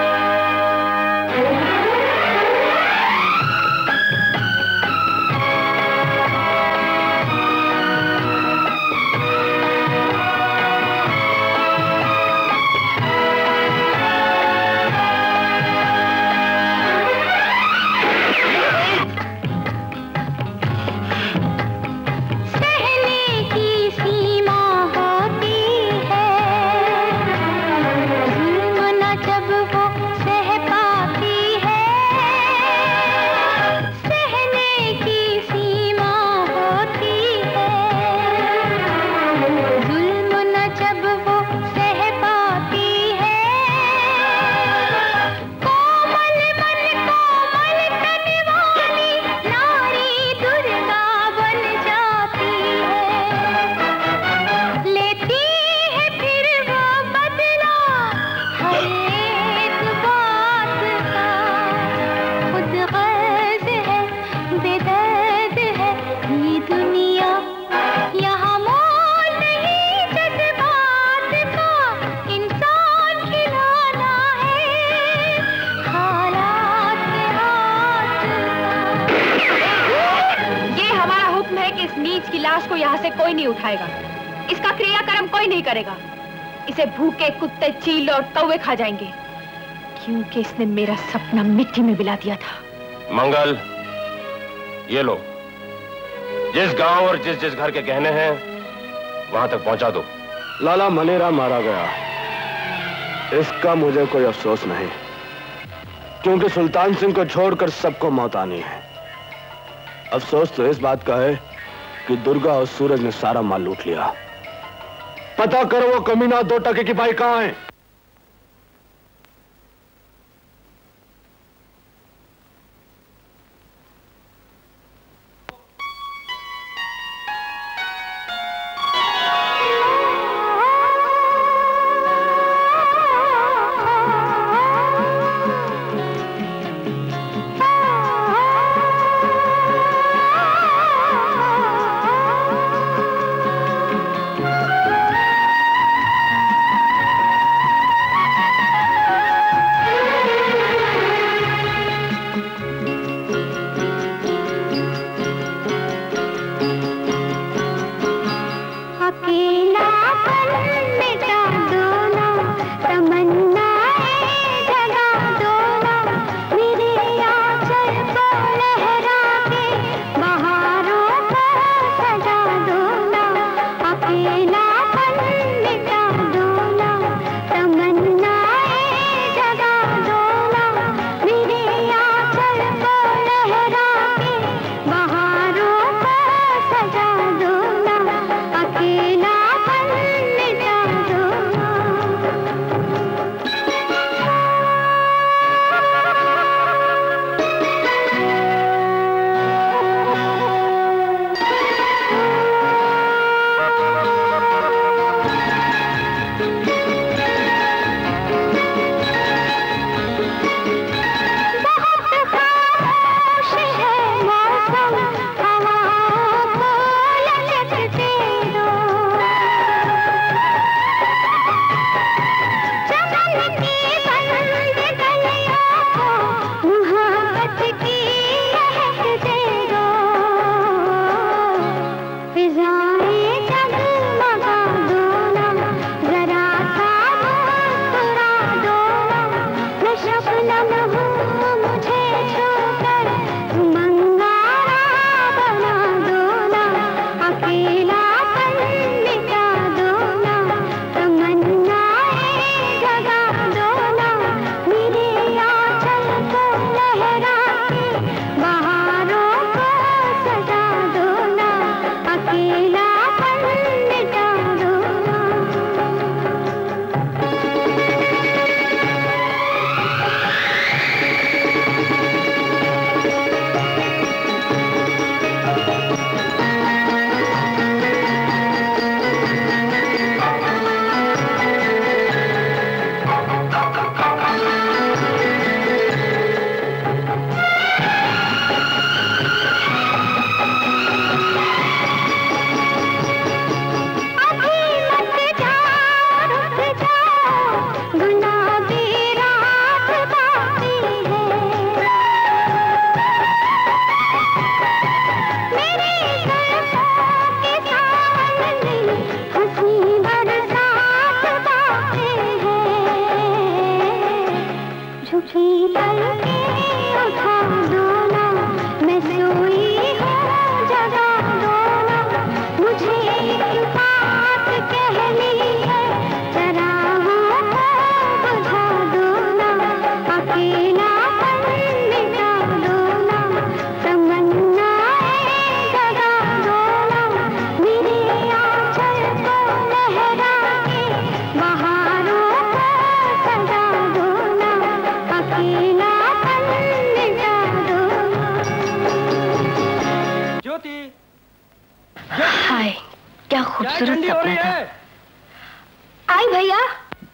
नीच की लाश को यहाँ से कोई नहीं उठाएगा। इसका क्रियाकर्म कोई नहीं करेगा। इसे भूखे कुत्ते, चील और कौवे खा जाएंगे, क्योंकि इसने मेरा सपना मिट्टी में मिला दिया था। मंगल, ये लो, जिस गांव और जिस जिस घर के गहने हैं वहां तक पहुंचा दो। लाला मनीरा मारा गया, इसका मुझे कोई अफसोस नहीं, क्योंकि सुल्तान सिंह को छोड़कर सबको मौत आनी है। अफसोस तो इस बात का है कि दुर्गा और सूरज ने सारा माल लूट लिया। पता करो वो कमीना 2 टके की बाई कहां है।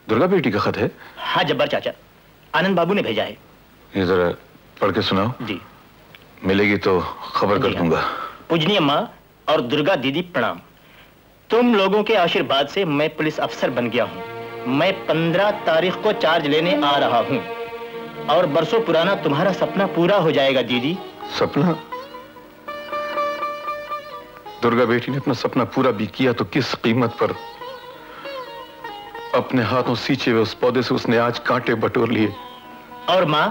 दुर्गा बेटी का खत है? हाँ जब्बार चाचा, आनंद बाबू ने भेजा है। ये जरा पढ़ के सुनाओ। जी। मिलेगी तो खबर कर दूंगा। पूजनीय माँ और दुर्गा दीदी प्रणाम। तुम लोगों के आशीर्वाद से मैं पुलिस अफसर बन गया हूँ। मैं 15 तारीख को चार्ज लेने आ रहा हूँ और बरसों पुराना तुम्हारा सपना पूरा हो जाएगा दीदी। सपना? दुर्गा बेटी ने अपना सपना पूरा भी किया तो किस कीमत पर। अपने हाथों सींचे हुए उस पौधे से उसने आज कांटे बटोर लिए। और माँ,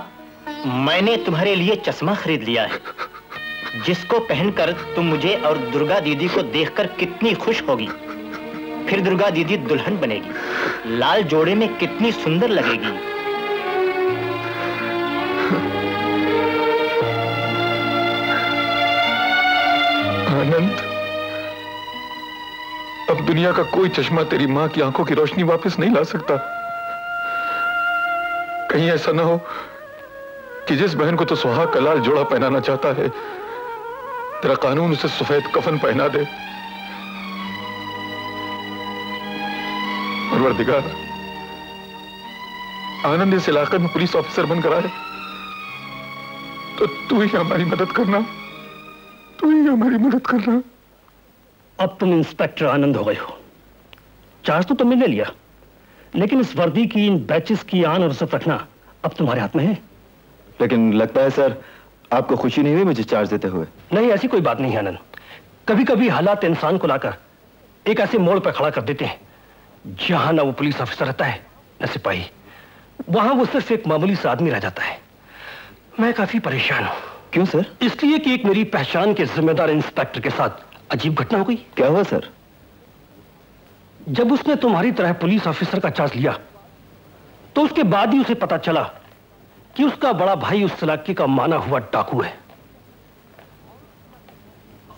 मैंने तुम्हारे लिए चश्मा खरीद लिया है, जिसको पहनकर तुम मुझे और दुर्गा दीदी को देखकर कितनी खुश होगी। फिर दुर्गा दीदी दुल्हन बनेगी, लाल जोड़े में कितनी सुंदर लगेगी। आनंद, अब दुनिया का कोई चश्मा तेरी मां की आंखों की रोशनी वापस नहीं ला सकता। कहीं ऐसा ना हो कि जिस बहन को तो सुहाग का लाल जोड़ा पहनाना चाहता है, तेरा कानून उसे सफेद कफन पहना दे। परवरदिगार, आनंद इस इलाके में पुलिस ऑफिसर बनकर आए तो तू ही हमारी मदद करना, तू ही हमारी मदद करना। अब तुम इंस्पेक्टर आनंद हो गए हो। चार्ज तो तुमने ले लिया, लेकिन इस वर्दी की, इन बैचेस की आन और इज्जत रखना अब तुम्हारे हाथ में है। लेकिन लगता है सर आपको खुशी नहीं हुई मुझे चार्ज देते हुए। नहीं, ऐसी कोई बात नहीं है आनंद। कभी कभी हालात इंसान को लाकर एक ऐसे मोड़ पर खड़ा कर देते हैं जहां ना वो पुलिस ऑफिसर रहता है न सिपाही। वहां वो सिर्फ एक मामूली सा आदमी रह जाता है। मैं काफी परेशान हूं। क्यों सर? इसलिए कि एक मेरी पहचान के जिम्मेदार इंस्पेक्टर के साथ अजीब घटना हो गई। क्या हुआ सर? जब उसने तुम्हारी तरह पुलिस ऑफिसर का चार्ज लिया तो उसके बाद ही उसे पता चला कि उसका बड़ा भाई उस इलाके का माना हुआ डाकू है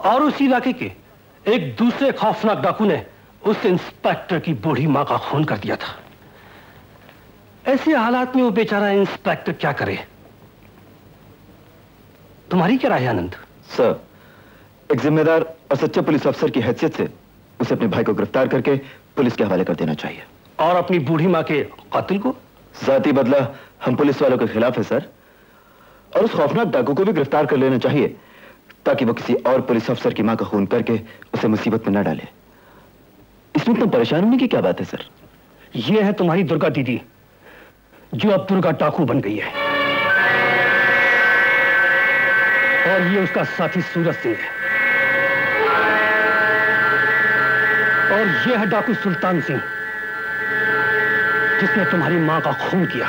और उसी इलाके के एक दूसरे खौफनाक डाकू ने उस इंस्पेक्टर की बूढ़ी मां का खून कर दिया था। ऐसे हालात में वो बेचारा इंस्पेक्टर क्या करे? तुम्हारी क्या राय है आनंद? सर, एक जिम्मेदार और सच्चे पुलिस अफसर की हैसियत से उसे अपने भाई को गिरफ्तार करके पुलिस के हवाले कर देना चाहिए। और अपनी बूढ़ी मां के कातिल को? जाती बदला हम पुलिस वालों के खिलाफ है सर, और उस खौफनाक डाकू को भी गिरफ्तार कर लेना चाहिए ताकि वो किसी और पुलिस अफसर की मां का खून करके उसे मुसीबत में न डाले। इसमें इतना परेशान होने की क्या बात है सर? ये है तुम्हारी दुर्गा दीदी, जो अब दुर्गा डाकू बन गई है, और ये उसका साथी सूरज सिंह है, और ये है डाकू सुल्तान सिंह जिसने तुम्हारी मां का खून किया।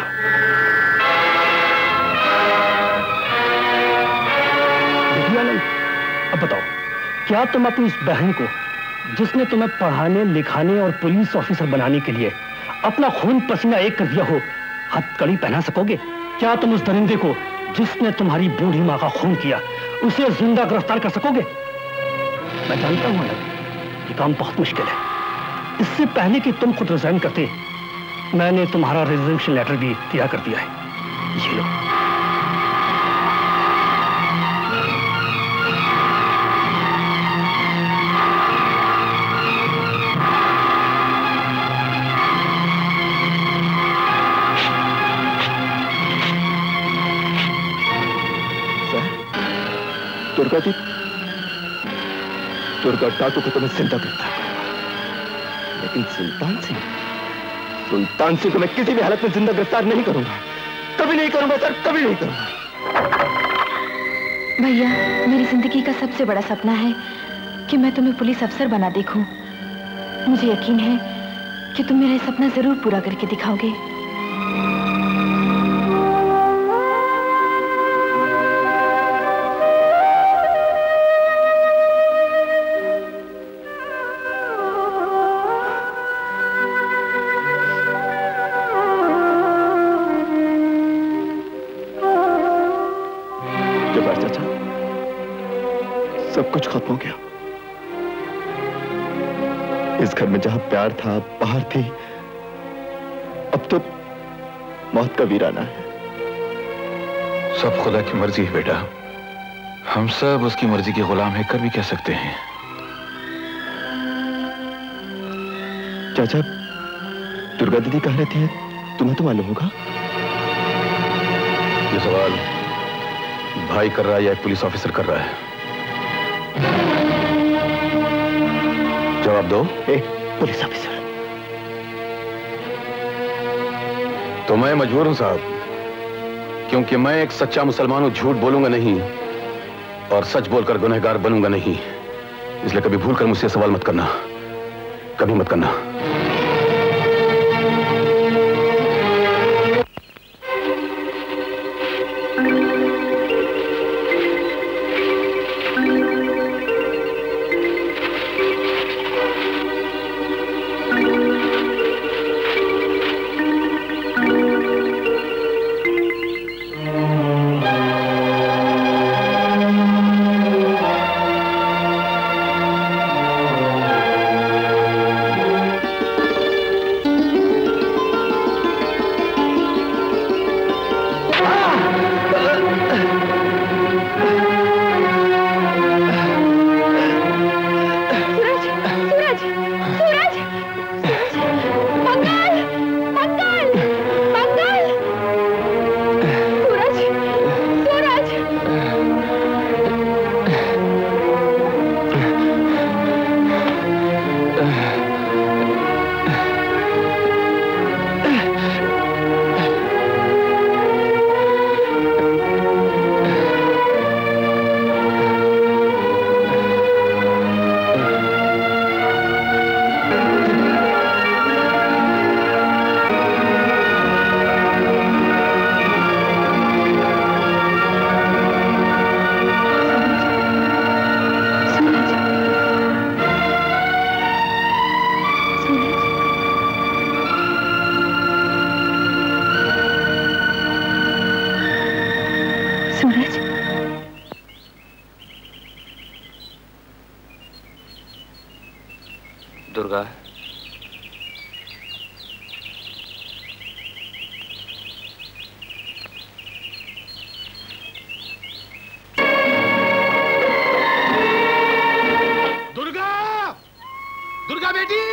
अब बताओ, क्या तुम अपनी इस बहन को, जिसने तुम्हें पढ़ाने लिखाने और पुलिस ऑफिसर बनाने के लिए अपना खून पसीना एक कर दिया हो, हथकड़ी पहना सकोगे? क्या तुम उस दरिंदे को, जिसने तुम्हारी बूढ़ी मां का खून किया, उसे जिंदा गिरफ्तार कर सकोगे? मैं जानता हूं ये काम बहुत मुश्किल है। इससे पहले कि तुम खुद रिजाइन करते, मैंने तुम्हारा रिजाइनेशन लेटर भी तैयार कर दिया है। ये लो। दुर्गा डाकू को तुम्हें जिंदा गिरफ्तार करूंगा, लेकिन सुल्तान सिंह को मैं किसी भी हालत में जिंदा गिरफ्तार नहीं करूंगा। कभी नहीं करूंगा सर, कभी नहीं करूंगा। भैया, मेरी जिंदगी का सबसे बड़ा सपना है कि मैं तुम्हें पुलिस अफसर बना देखूं। मुझे यकीन है कि तुम मेरा सपना जरूर पूरा करके दिखाओगे। सब कुछ खत्म हो गया। इस घर में जहां प्यार था, बाहर थी, अब तो मौत का वीराना है। सब खुदा की मर्जी है बेटा, हम सब उसकी मर्जी के गुलाम है, कर भी कह सकते हैं। चाचा, दुर्गा दीदी कहाँ रहती है, तुम्हें तो मालूम होगा। ये सवाल भाई कर रहा है या एक पुलिस ऑफिसर कर रहा है? जवाब दो। Police officer. तो मैं मजबूर हूं साहब, क्योंकि मैं एक सच्चा मुसलमान हूं, झूठ बोलूंगा नहीं और सच बोलकर गुनहगार बनूंगा नहीं। इसलिए कभी भूल कर मुझसे सवाल मत करना, कभी मत करना। दुर्गा, दुर्गा, दुर्गा बेटी,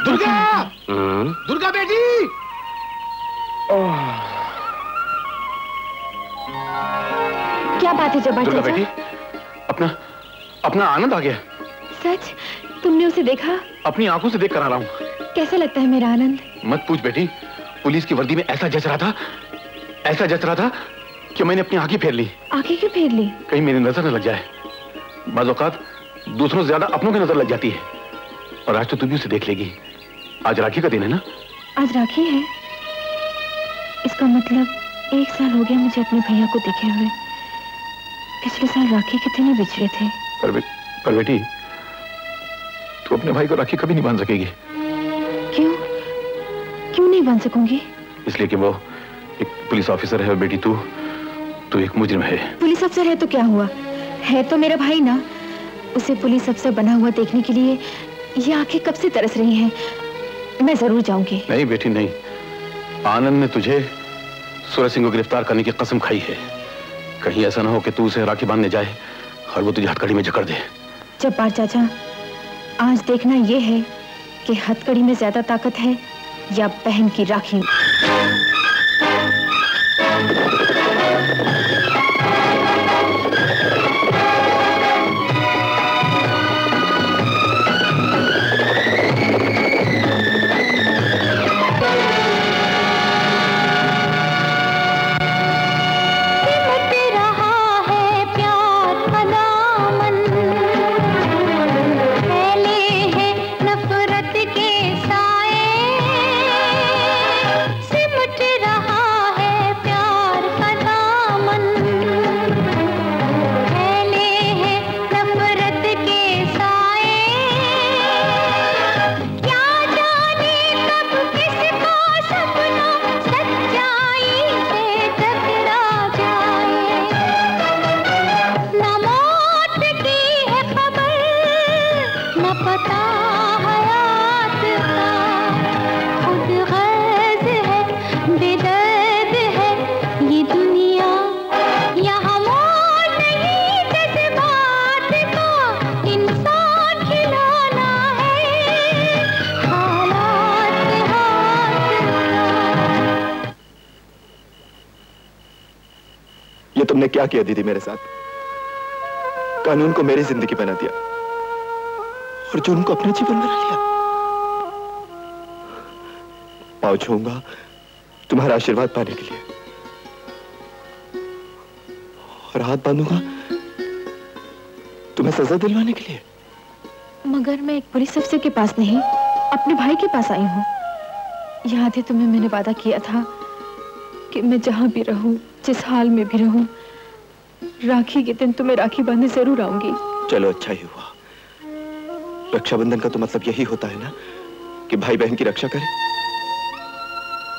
दुर्गा, दुर्गा बेटी। क्या बात है जब्बार दुर्गा चाचा? बेटी, अपना आनंद आ गया। सच? तुमने उसे देखा? अपनी आंखों से देख कर आ रहा हूँ। कैसा लगता है मेरा आनंद? मत पूछ बेटी, पुलिस की वर्दी में ऐसा जच रहा था कि मैंने अपनी आंखें फेर ली। आंखें क्यों फेर ली? कहीं मेरी नजर न लग जाए। बाज़ औक़ात दूसरों से ज्यादा अपनों की नजर लग जाती है। और आज तो तू भी उसे देख लेगी। आज राखी का दिन है ना? आज राखी है? इसका मतलब 1 साल हो गया मुझे अपने भैया को देखे हुए। पिछले साल राखी के दिन ही बिछड़े थे। पर बेटी, तू अपने भाई को राखी कभी नहीं बांध सकेगी। क्यों नहीं बांध सकूंगी? इसलिए कि वो एक पुलिस ऑफिसर है और बेटी तू एक मुजरिम है। पुलिस अफसर है तो क्या हुआ? है तो मेरा भाई ना। उसे पुलिस अफसर बना हुआ देखने के लिए ये आंखें कब से तरस रही हैं। मैं जरूर जाऊंगी। नहीं बेटी नहीं, आनंद ने तुझे सूरज सिंह को गिरफ्तार करने की कसम खाई है। कहीं ऐसा ना हो कि तू उसे राखी बांधने जाए और वो तुझे हथकड़ी में जकड़ दे। जब्बार चाचा, आज देखना यह है कि हथकड़ी में ज्यादा ताकत है या बहन की राखी में। तुमने क्या किया दीदी मेरे साथ? कानून को मेरी जिंदगी बना दिया और जुर्म को अपना जीवन बना लिया। पाँव छूंगा तुम्हारा आशीर्वाद पाने के लिए और हाथ बांधूंगा तुम्हें सजा दिलवाने के लिए। मगर मैं एक पुलिस अफसर के पास नहीं, अपने भाई के पास आई हूँ। याद है तुम्हें मैंने वादा किया था कि मैं जहाँ भी रहूं, जिस हाल में भी रहूं, राखी के दिन तुम्हें राखी बांधने जरूर आऊंगी। चलो अच्छा ही हुआ। रक्षाबंधन का तो मतलब यही होता है ना कि भाई बहन की रक्षा करे।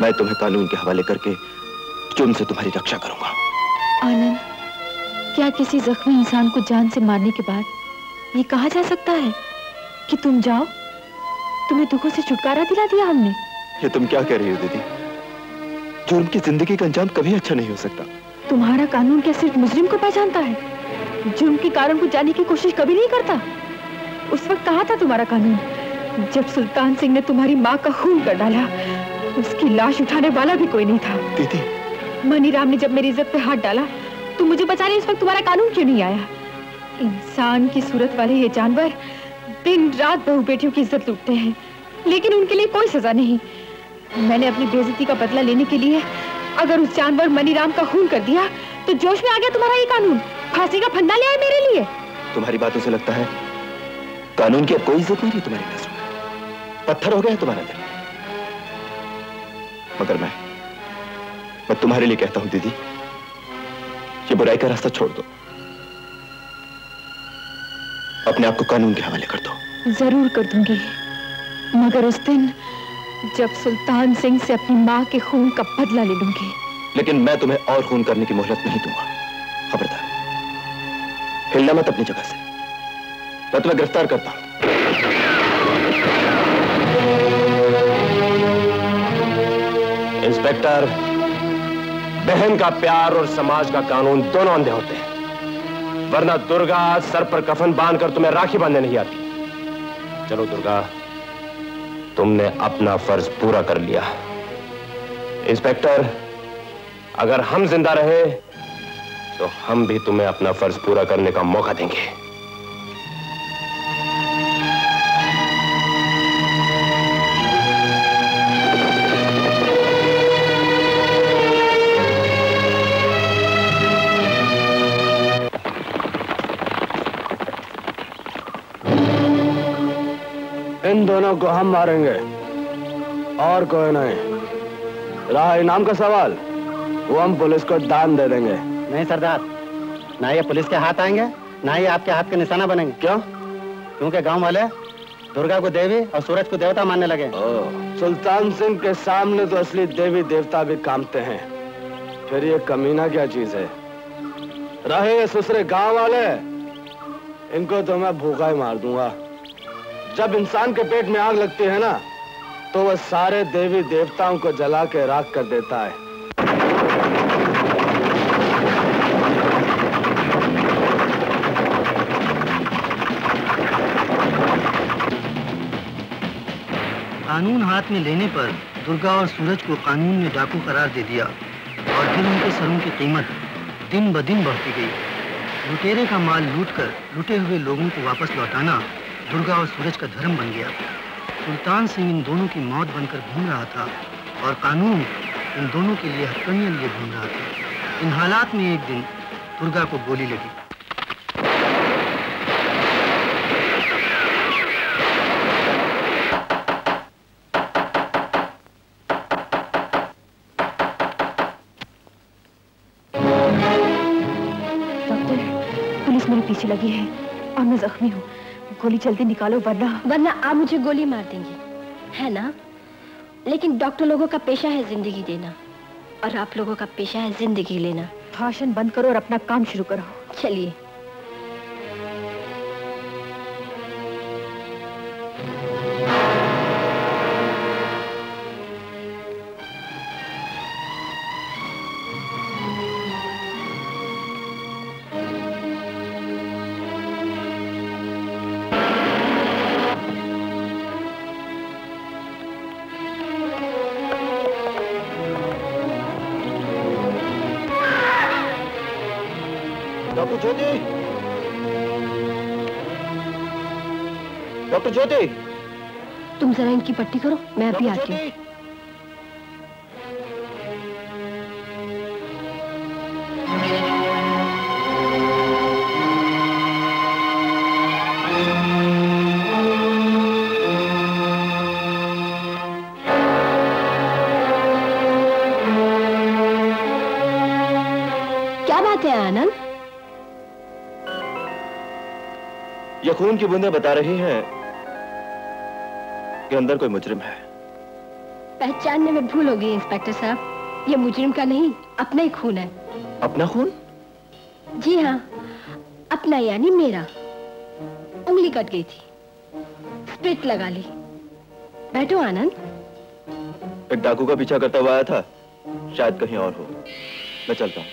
मैं तुम्हें कानून के हवाले करके जुर्म से तुम्हारी रक्षा करूंगा। आनंद, क्या किसी जख्मी इंसान को जान से मारने के बाद ये कहा जा सकता है कि तुम जाओ, तुम्हें दुखों से छुटकारा दिला दिया हमने? ये तुम क्या कह रही हो दीदी? जुर्म की जिंदगी का अंजाम कभी अच्छा नहीं हो सकता। तुम्हारा कानून क्या सिर्फ मुजरिम को पहचानता है? जुर्म के कारण को जानने की कोशिश कभी नहीं करता। उस वक्त कहाँ था तुम्हारा कानून जब सुल्तान सिंह ने तुम्हारी माँ का खून कर डाला? उसकी लाश उठाने वाला भी कोई नहीं था। दीदी, मनीराम ने जब मेरी इज्जत पे हाथ डाला तो मुझे बचाने इस वक्त तुम्हारा कानून क्यों नहीं आया? इंसान की सूरत वाले ये जानवर दिन रात बहू बेटियों की इज्जत लूटते हैं, लेकिन उनके लिए कोई सजा नहीं। मैंने अपनी बेइज्जती का बदला लेने के लिए अगर उस जानवर मनीराम का खून कर दिया तो जोश में आ गया तुम्हारा ये कानून, फांसी का फंदा ले आए मेरे लिए। तुम्हारी बातों से लगता है कानून की अब कोई इज्जत नहीं रही तुम्हारी नजरों में। पत्थर हो गया तुम्हारा दिल। मगर मैं तुम्हारे लिए कहता हूं दीदी, ये बुराई का रास्ता छोड़ दो, अपने आप को कानून के हवाले कर दो। जरूर कर दूंगी, मगर उस दिन जब सुल्तान सिंह से अपनी माँ के खून का बदला ले लूंगी। लेकिन मैं तुम्हें और खून करने की मोहलत नहीं दूंगा। खबरदार, हिलना मत अपनी जगह से। मैं तुम्हें गिरफ्तार करता हूं। इंस्पेक्टर, बहन का प्यार और समाज का कानून दोनों अंधे होते हैं, वरना दुर्गा सर पर कफन बांधकर तुम्हें राखी बांधने नहीं आती। चलो दुर्गा, तुमने अपना फर्ज पूरा कर लिया। इंस्पेक्टर, अगर हम जिंदा रहे तो हम भी तुम्हें अपना फर्ज पूरा करने का मौका देंगे। इन दोनों को हम मारेंगे और कोई नहीं। रहा इनाम का सवाल, वो हम पुलिस को दान दे देंगे। नहीं सरदार, ना ये पुलिस के हाथ आएंगे ना ही आपके हाथ के निशाना बनेंगे। क्यों? क्योंकि गांव वाले दुर्गा को देवी और सूरज को देवता मानने लगे। सुल्तान सिंह के सामने तो असली देवी देवता भी कांपते हैं, फिर ये कमीना क्या चीज है? रहे ये सुसरे गांव वाले, इनको तो मैं भूखा ही मार दूंगा। जब इंसान के पेट में आग लगती है ना, तो वह सारे देवी देवताओं को जला के राख कर देता है। कानून हाथ में लेने पर दुर्गा और सूरज को कानून ने डाकू करार दे दिया और फिर उनके सरों की कीमत दिन ब दिन बढ़ती गई। लुटेरे का माल लूटकर लुटे हुए लोगों को वापस लौटाना दुर्गा और सूरज का धर्म बन गया। सुल्तान सिंह इन दोनों की मौत बनकर घूम रहा था और कानून इन दोनों के लिए हथकड़ियां लिए घूम रहा था। इन हालात में एक दिन दुर्गा को गोली लगी। पुलिस मेरे पीछे लगी है और मैं जख्मी हूँ। गोली जल्दी निकालो वरना आप मुझे गोली मार देंगी, है ना? लेकिन डॉक्टर लोगों का पेशा है जिंदगी देना और आप लोगों का पेशा है जिंदगी लेना। भाषण बंद करो और अपना काम शुरू करो। चलिए। डॉक्टर ज्योति, डॉक्टर ज्योति, तुम जरा इनकी पट्टी करो, मैं अभी आती हूँ। बात है आनंद? ये खून की बूंदें बता रही हैं कि अंदर कोई मुजरिम है। पहचानने में भूल हो गई इंस्पेक्टर साहब, ये मुजरिम का नहीं, अपना ही खून है। अपना खून? जी हाँ, अपना यानी मेरा। उंगली कट गई थी, स्प्रिट लगा ली। बैठो आनंद। एक डाकू का पीछा करता हुआ आया था, शायद कहीं और हो। मैं चलता हूं।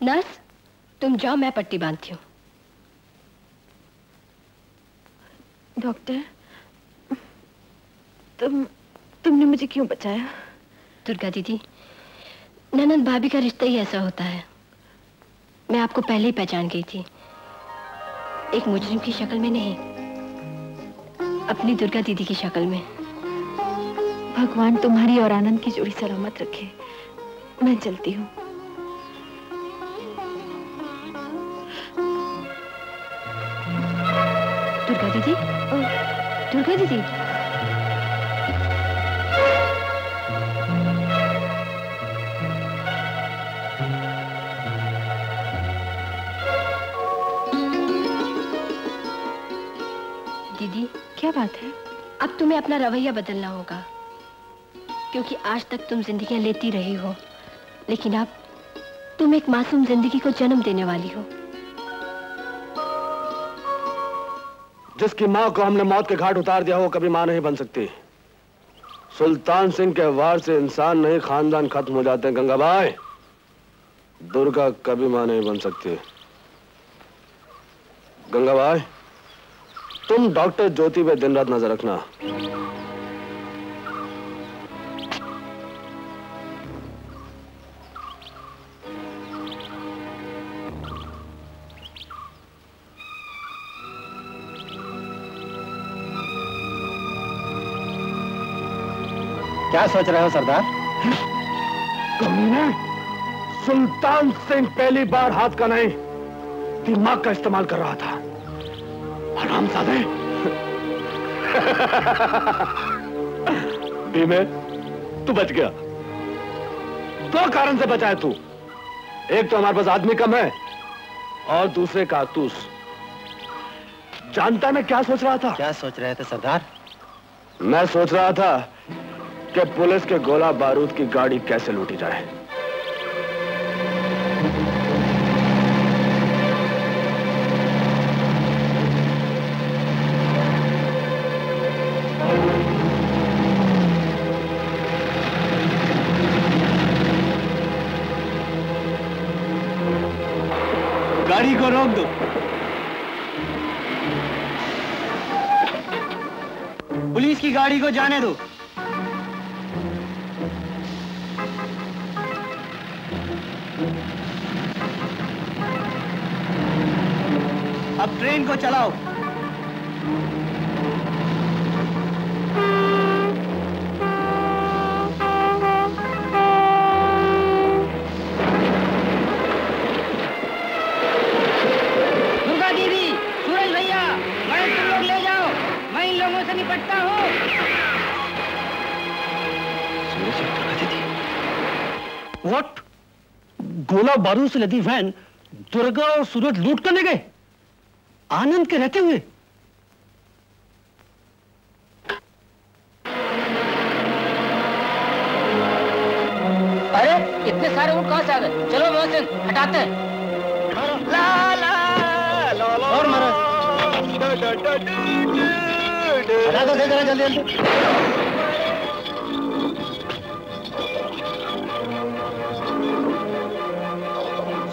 नर्स, तुम जाओ, मैं पट्टी बांधती हूँ। डॉक्टर, तुमने मुझे क्यों बचाया? दुर्गा दीदी, ननद भाभी का रिश्ता ही ऐसा होता है। मैं आपको पहले ही पहचान गई थी, एक मुजरिम की शक्ल में नहीं, अपनी दुर्गा दीदी की शक्ल में। भगवान तुम्हारी और आनंद की जोड़ी सलामत रखे। मैं चलती हूँ। दुर्गा दीदी, दुर्गा दीदी। दीदी, क्या बात है? अब तुम्हें अपना रवैया बदलना होगा, क्योंकि आज तक तुम जिंदगियां लेती रही हो, लेकिन अब तुम एक मासूम जिंदगी को जन्म देने वाली हो। जिसकी माँ को हमने मौत के घाट उतार दिया, वो कभी माँ नहीं बन सकती। सुल्तान सिंह के वार से इंसान नहीं, खानदान खत्म हो जाते हैं गंगाबाई। दुर्गा कभी माँ नहीं बन सकती। गंगाबाई, तुम डॉक्टर ज्योति पे दिन रात नजर रखना। क्या सोच रहे हो सरदार? कमीने, सुल्तान सिंह पहली बार हाथ का नहीं, दिमाग का इस्तेमाल कर रहा था। हरामजादे। भीमे, तू बच गया। दो कारण से बचा है तू। एक तो हमारे पास आदमी कम है, और दूसरे कारतूस। जानता मैं क्या सोच रहा था? क्या सोच रहे थे सरदार? मैं सोच रहा था कि पुलिस के गोला बारूद की गाड़ी कैसे लूटी जाए। गाड़ी को रोक दो। पुलिस की गाड़ी को जाने दो। अब ट्रेन को चलाओ। दुर्गा दीदी, सूरज भैया, बड़े तुम लोग ले जाओ, मैं इन लोगों से निपटता हूँ। सूरज और दुर्गा दीदी। व्हाट? गोला बारूद से लदी वैन दुर्गा और सूरज लूट कर ले गए, आनंद के रहते हुए? अरे इतने सारे ऊँट कहाँ से आ गए? चलो मोहसिन, हटाते हैं। और मारो। हटा दो, दे जरा जल्दी जल्दी।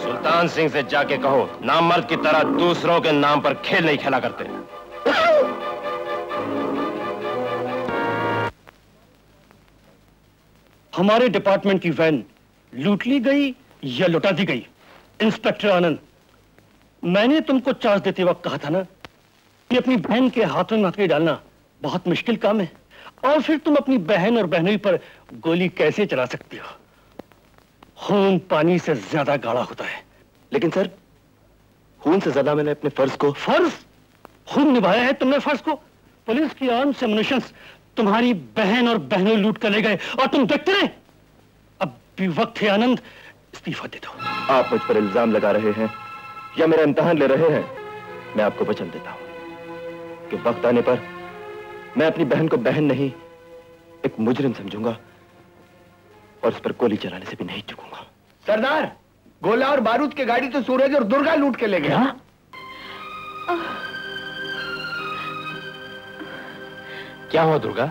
सुल्तान सिंह से जाके कहो, नामर्द की तरह दूसरों के नाम पर खेल नहीं खेला करते। हमारे डिपार्टमेंट की वैन लूट ली गई या लुटा दी गई? इंस्पेक्टर आनंद, मैंने तुमको चार्ज देते वक्त कहा था ना कि अपनी बहन के हाथों में हथकड़ी डालना बहुत मुश्किल काम है, और फिर तुम अपनी बहन और बहनोई पर गोली कैसे चला सकती हो? खून पानी से ज्यादा गाढ़ा होता है। लेकिन सर, खून से ज्यादा मैंने अपने फर्ज को। फर्ज? खून निभाया है तुमने फर्ज को। पुलिस की आर्म्स एमुनिशंस तुम्हारी बहन और बहनों लूट कर ले गए और तुम देखते रहे। अब भी वक्त है आनंद, इस्तीफा दे दो। आप मुझ पर इल्जाम लगा रहे हैं या मेरा इम्तिहान ले रहे हैं? मैं आपको वचन देता हूं कि वक्त आने पर मैं अपनी बहन को बहन नहीं, एक मुजरिम समझूंगा और उस पर गोली चलाने से भी नहीं चूकूंगा। सरदार, गोला और बारूद की गाड़ी तो सूरज और दुर्गा लूट के ले गया। क्या हुआ दुर्गा?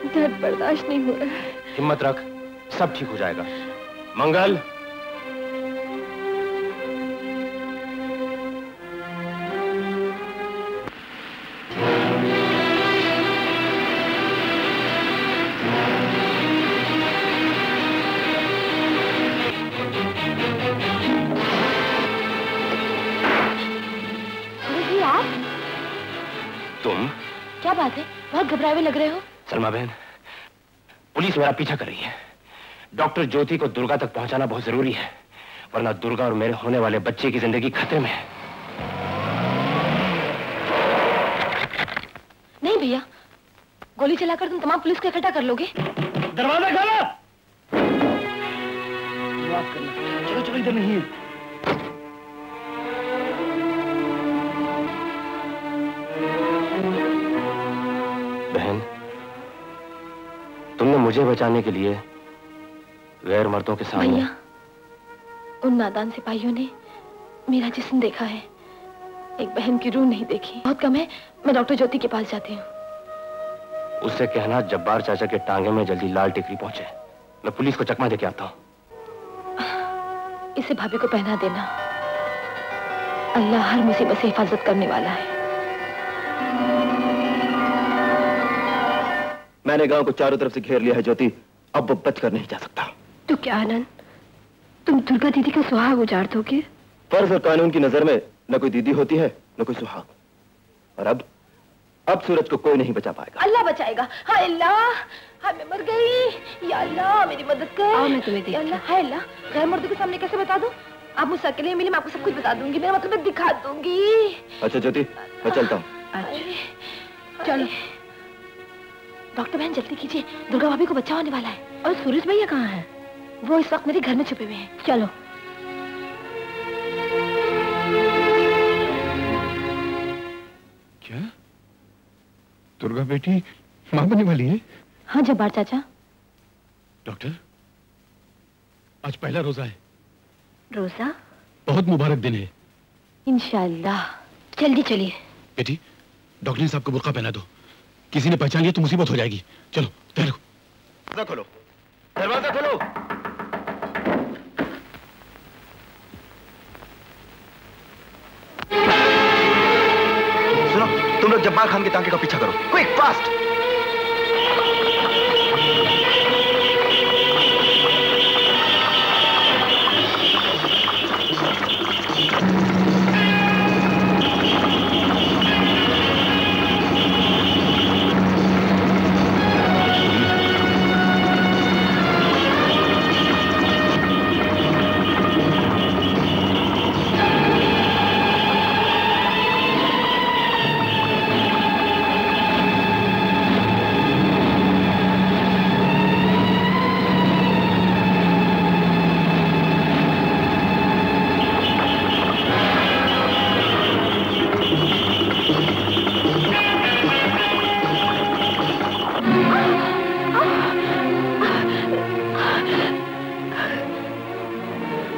दर्द बर्दाश्त नहीं हो रहा है। हिम्मत रख, सब ठीक हो जाएगा। मंगल, तुम? क्या बात है, बहुत घबराए हुए लग रहे हो। सलमा बहन, पुलिस मेरा पीछा कर रही है। डॉक्टर ज्योति को दुर्गा तक पहुंचाना बहुत जरूरी है, वरना दुर्गा और मेरे होने वाले बच्चे की जिंदगी खतरे में है। नहीं भैया, गोली चलाकर तुम तमाम पुलिस को इकट्ठा कर लोगे। दरवाजा खोलो। माफ करना, चलो चलो, इधर नहीं है। बहन, तुमने मुझे बचाने के लिए गैर मर्दों के सामने। भैया, उन नादान सिपाहियों ने मेरा जिस्म देखा है, एक बहन की रूह नहीं देखी। बहुत कम है, मैं डॉक्टर ज्योति के पास जाती हूँ। उससे कहना जब्बार चाचा के टांगे में जल्दी लाल टिकरी पहुंचे। मैं पुलिस को चकमा देके आता हूँ। इसे भाभी को पहना देना। अल्लाह हर मुसीबत से हिफाजत करने वाला है। मैंने गांव को चारों तरफ से घेर लिया है ज्योति, अब वो बचकर नहीं जा सकता। तो क्या आनंद, तुम दुर्गा दीदी का सुहाग उजाड़ दोगे? फर्ज और कानून की नजर में न कोई दीदी होती है न कोई सुहाग। और अब सूरज को कोई नहीं बचा पाएगा। अल्लाह बचाएगा। हाय अल्लाह, हाय मैं मर गई। या अल्लाह मेरी मदद कर। आओ मैं तुम्हें देखती हूं। अल्लाह, हाय अल्लाह, गैर मर्दों के सामने कैसे बता दूं? आप मुझसे अकेले मिले, मैं आपको सब कुछ बता दूंगी। मेरा मतलब मैं दिखा दूंगी। अच्छा ज्योति, मैं चलता हूँ। चलो डॉक्टर बहन, जल्दी कीजिए, दुर्गा भाभी को बच्चा होने वाला है। और सूरज भैया कहाँ है? वो इस वक्त मेरे घर में छुपे हुए हैं। चलो। क्या दुर्गा बेटी मां बनने वाली है? हाँ जब्बार चाचा। डॉक्टर, आज पहला रोजा है। रोजा? बहुत मुबारक दिन है। इंशाअल्लाह। जल्दी चलिए। बेटी, डॉक्टर साहब को बुर्का पहना दो। किसी ने पहचान लिया तो मुसीबत हो जाएगी। चलो ठहरो। दरवाजा खोलो, दरवाजा खोलो। सुनो, तुम लोग जब्बार खान के टांके का पीछा करो। Quick, fast.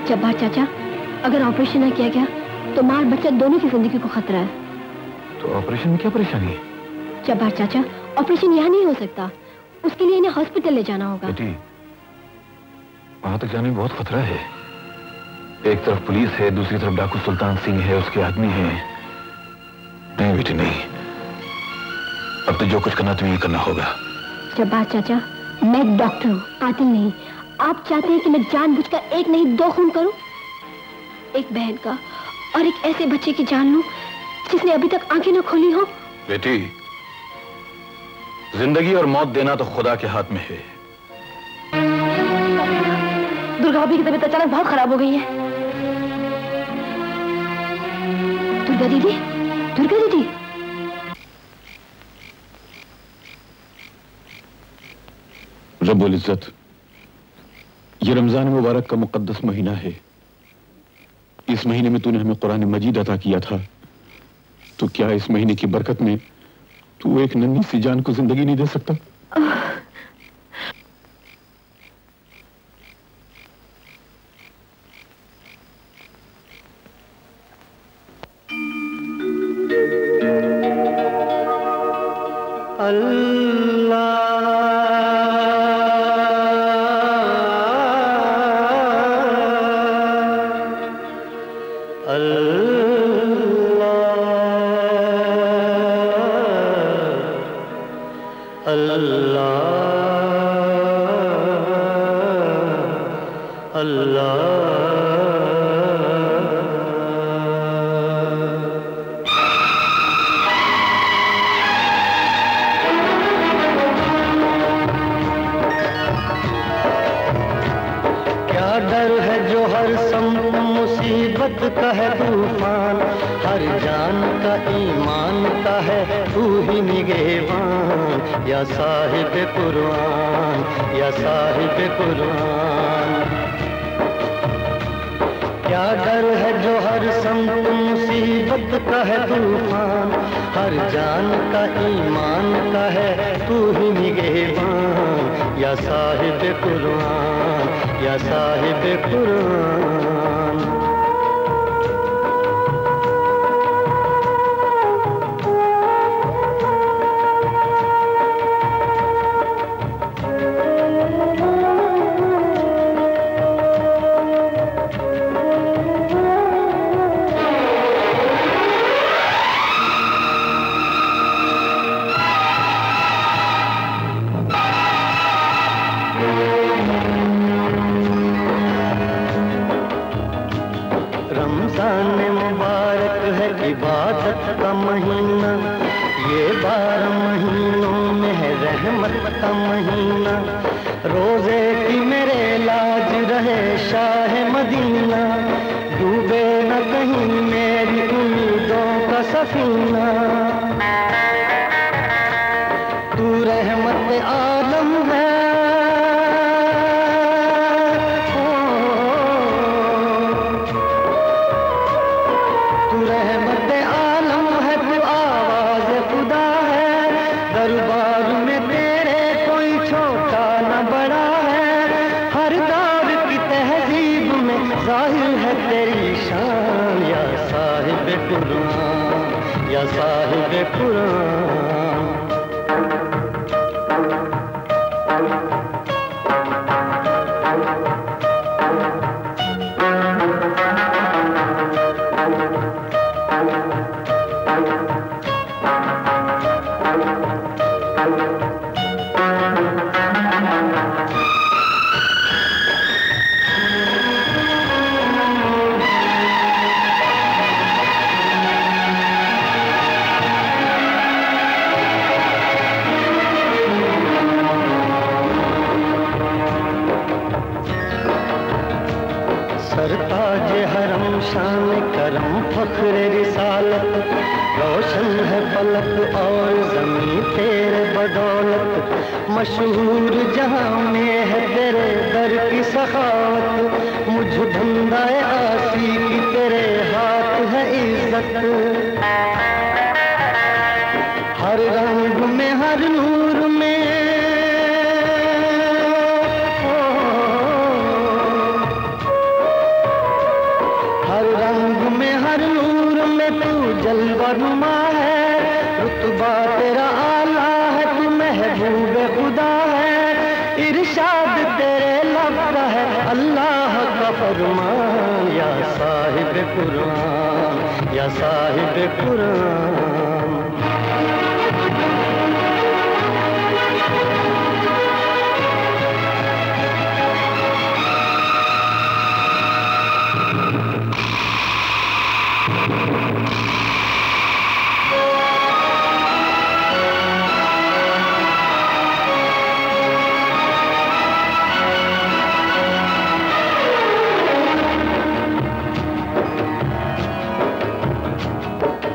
जब्बार चाचा, अगर ऑपरेशन न किया गया तो मां और बच्चा दोनों की जिंदगी को खतरा है। तो ऑपरेशन में क्या परेशानी है? जब्बार चाचा, ऑपरेशन यहाँ नहीं हो सकता, उसके लिए इन्हें हॉस्पिटल ले जाना होगा। बेटी, वहां तक जाने में बहुत खतरा है। एक तरफ पुलिस है, दूसरी तरफ डाकू सुल्तान सिंह है, उसके आदमी हैं। नहीं बेटी नहीं, अब तो जो कुछ करना तुम्हें करना होगा। जब्बार चाचा, मैं एक डॉक्टर हूँ, कातिल नहीं। आप चाहते हैं कि मैं जानबूझकर एक नहीं दो खून करूं? एक बहन का और एक ऐसे बच्चे की जान लूं जिसने अभी तक आंखें न खोली हो। बेटी, जिंदगी और मौत देना तो खुदा के हाथ में है। दुर्गा भाभी की तबीयत अचानक बहुत खराब हो गई है। दुर्गा दीदी, दुर्गा दीदी। रब्बुल इज्जत, ये रमजान मुबारक का मुकद्दस महीना है। इस महीने में तूने हमें कुरान मजीद अता किया था, तो क्या इस महीने की बरकत में तू एक नन्ही सी जान को जिंदगी नहीं दे सकता?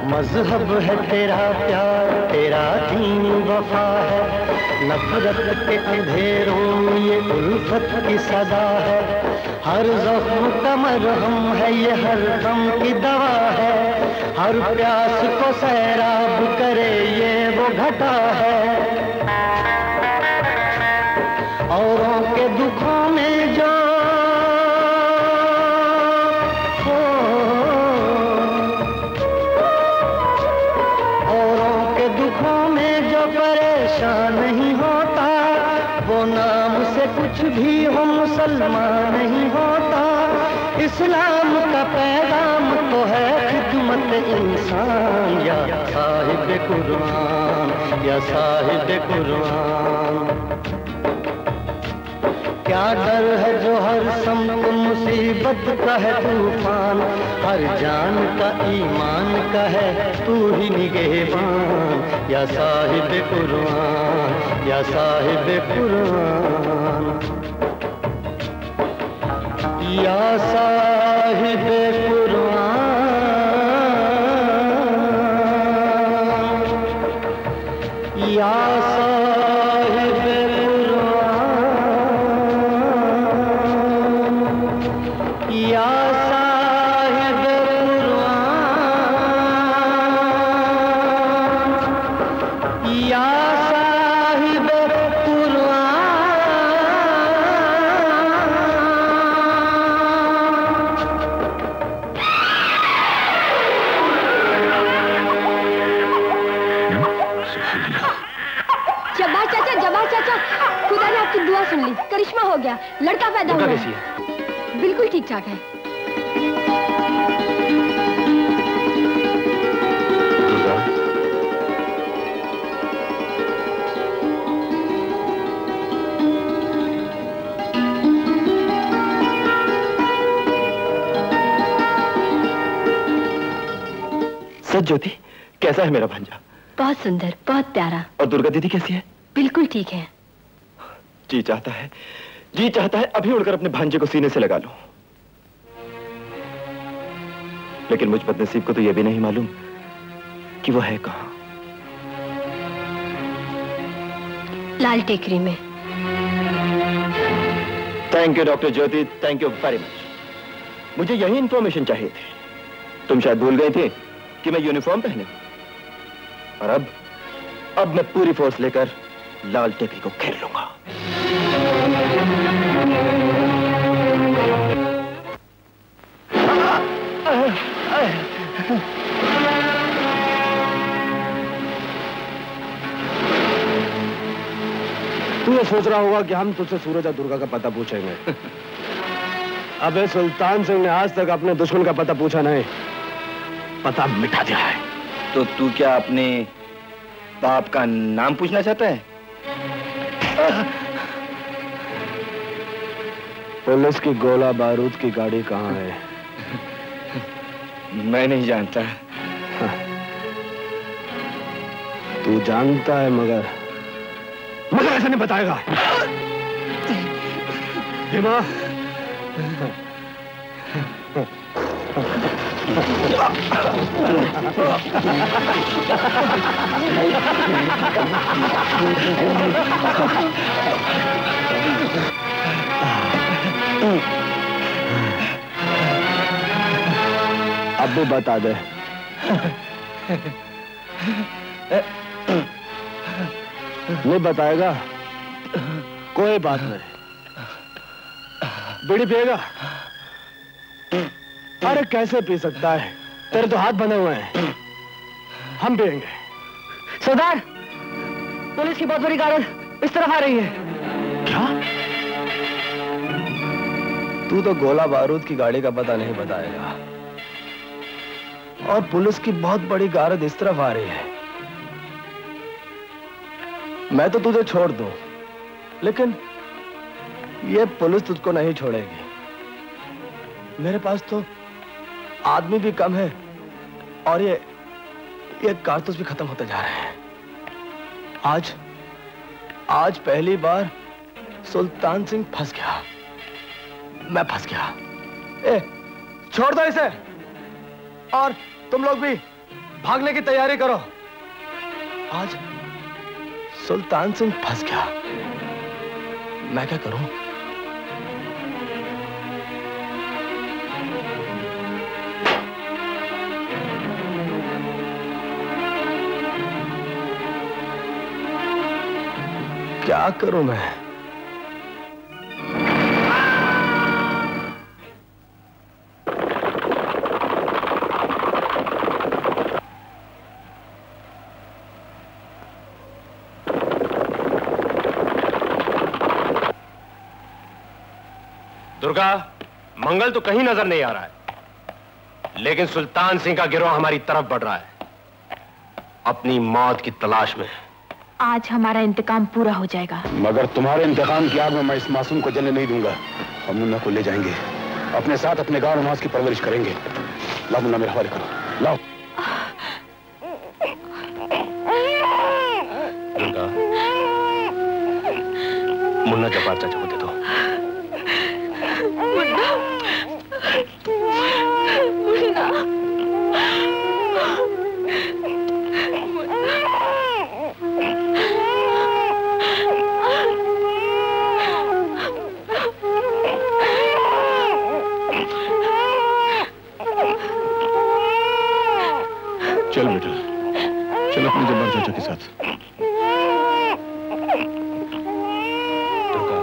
मजहब है तेरा प्यार, तेरा दीन वफा है, नफरत के अंधेरों में ये उल्फत की सदा है, हर जख्म का मरहम है ये, हर गम की दवा है, हर प्यास को सैराब करे ये वो घटा है। औरों के दुखों में जो औरों के दुखों में जो परेशान नहीं होता, वो नाम से कुछ भी हो मुसलमान नहीं होता। इस्लाम का पैगाम तो है खिदमत इंसान, या साहिब कुरान, या साहिब कुरान। क्या डर है जो हर समत मुसीबत का है तूफान, हर जान का ईमान का है तू ही निगहबान, या साहिब कुरान, या साहिब कुरान, या साहिब कुरान, या करिश्मा हो गया, लड़का पैदा हुआ है। बिल्कुल ठीक ठाक है। सच ज्योति, कैसा है मेरा भांजा? बहुत सुंदर, बहुत प्यारा। और दुर्गा दीदी कैसी है? बिल्कुल ठीक है। जी चाहता है अभी उड़कर अपने भांजे को सीने से लगा लूं, लेकिन मुझ बदनसीब को तो यह भी नहीं मालूम कि वो है कहां। लाल टेकरी में। Thank you doctor Jyoti, thank you very much. मुझे यही इंफॉर्मेशन चाहिए थी। तुम शायद भूल गए थे कि मैं यूनिफॉर्म पहने, और अब मैं पूरी फोर्स लेकर लाल टेकरी को घेर लूंगा। तू ये सोच रहा होगा कि हम तुझसे सूरज और दुर्गा का पता पूछेंगे। अबे सुल्तान सिंह ने आज तक अपने दुश्मन का पता पूछा नहीं, पता मिटा दिया है। तो तू क्या अपने बाप का नाम पूछना चाहता है? पुलिस की गोला बारूद की गाड़ी कहाँ है? मैं नहीं जानता। तू जानता है मगर ऐसे नहीं बताएगा। भीमा, अब भी बता दे। नहीं बताएगा? कोई बात नहीं। बीड़ी पिएगा? अरे कैसे पी सकता है, तेरे तो हाथ बने हुए हैं। हम पिएंगे। सरदार, पुलिस की बहुत बड़ी गाड़ी इस तरफ आ रही है। क्या? तू तो गोला बारूद की गाड़ी का पता नहीं बताएगा, और पुलिस की बहुत बड़ी गारद इस तरफ आ रही है। मैं तो तुझे छोड़ दूं, लेकिन ये पुलिस तुझको नहीं छोड़ेगी। मेरे पास तो आदमी भी कम है, और ये कारतूस भी खत्म होते जा रहे हैं। आज पहली बार सुल्तान सिंह फंस गया, मैं फंस गया। छोड़ दो इसे, और तुम लोग भी भागने की तैयारी करो। आज सुल्तान सिंह फंस गया। मैं क्या करूं? क्या करूं मैं? दुर्गा, मंगल तो कहीं नजर नहीं आ रहा है, लेकिन सुल्तान सिंह का गिरोह हमारी तरफ बढ़ रहा है, अपनी मौत की तलाश में। आज हमारा इंतकाम पूरा हो जाएगा। मगर तुम्हारे इंतकाम की आग में मैं इस मासूम को जलने नहीं दूंगा। हम मुन्ना को ले जाएंगे, अपने साथ अपने गांव नमाज की परवरिश करेंगे। लाओ मुन्ना, मेरे हवाले करो, लाओ। दुर्गा, मुन्ना जब्बार चाचा को दे दो। मुन्ना, मुन्ना, चल बेटा, चल अपने जब्बार चाचा के साथ। दुर्गा,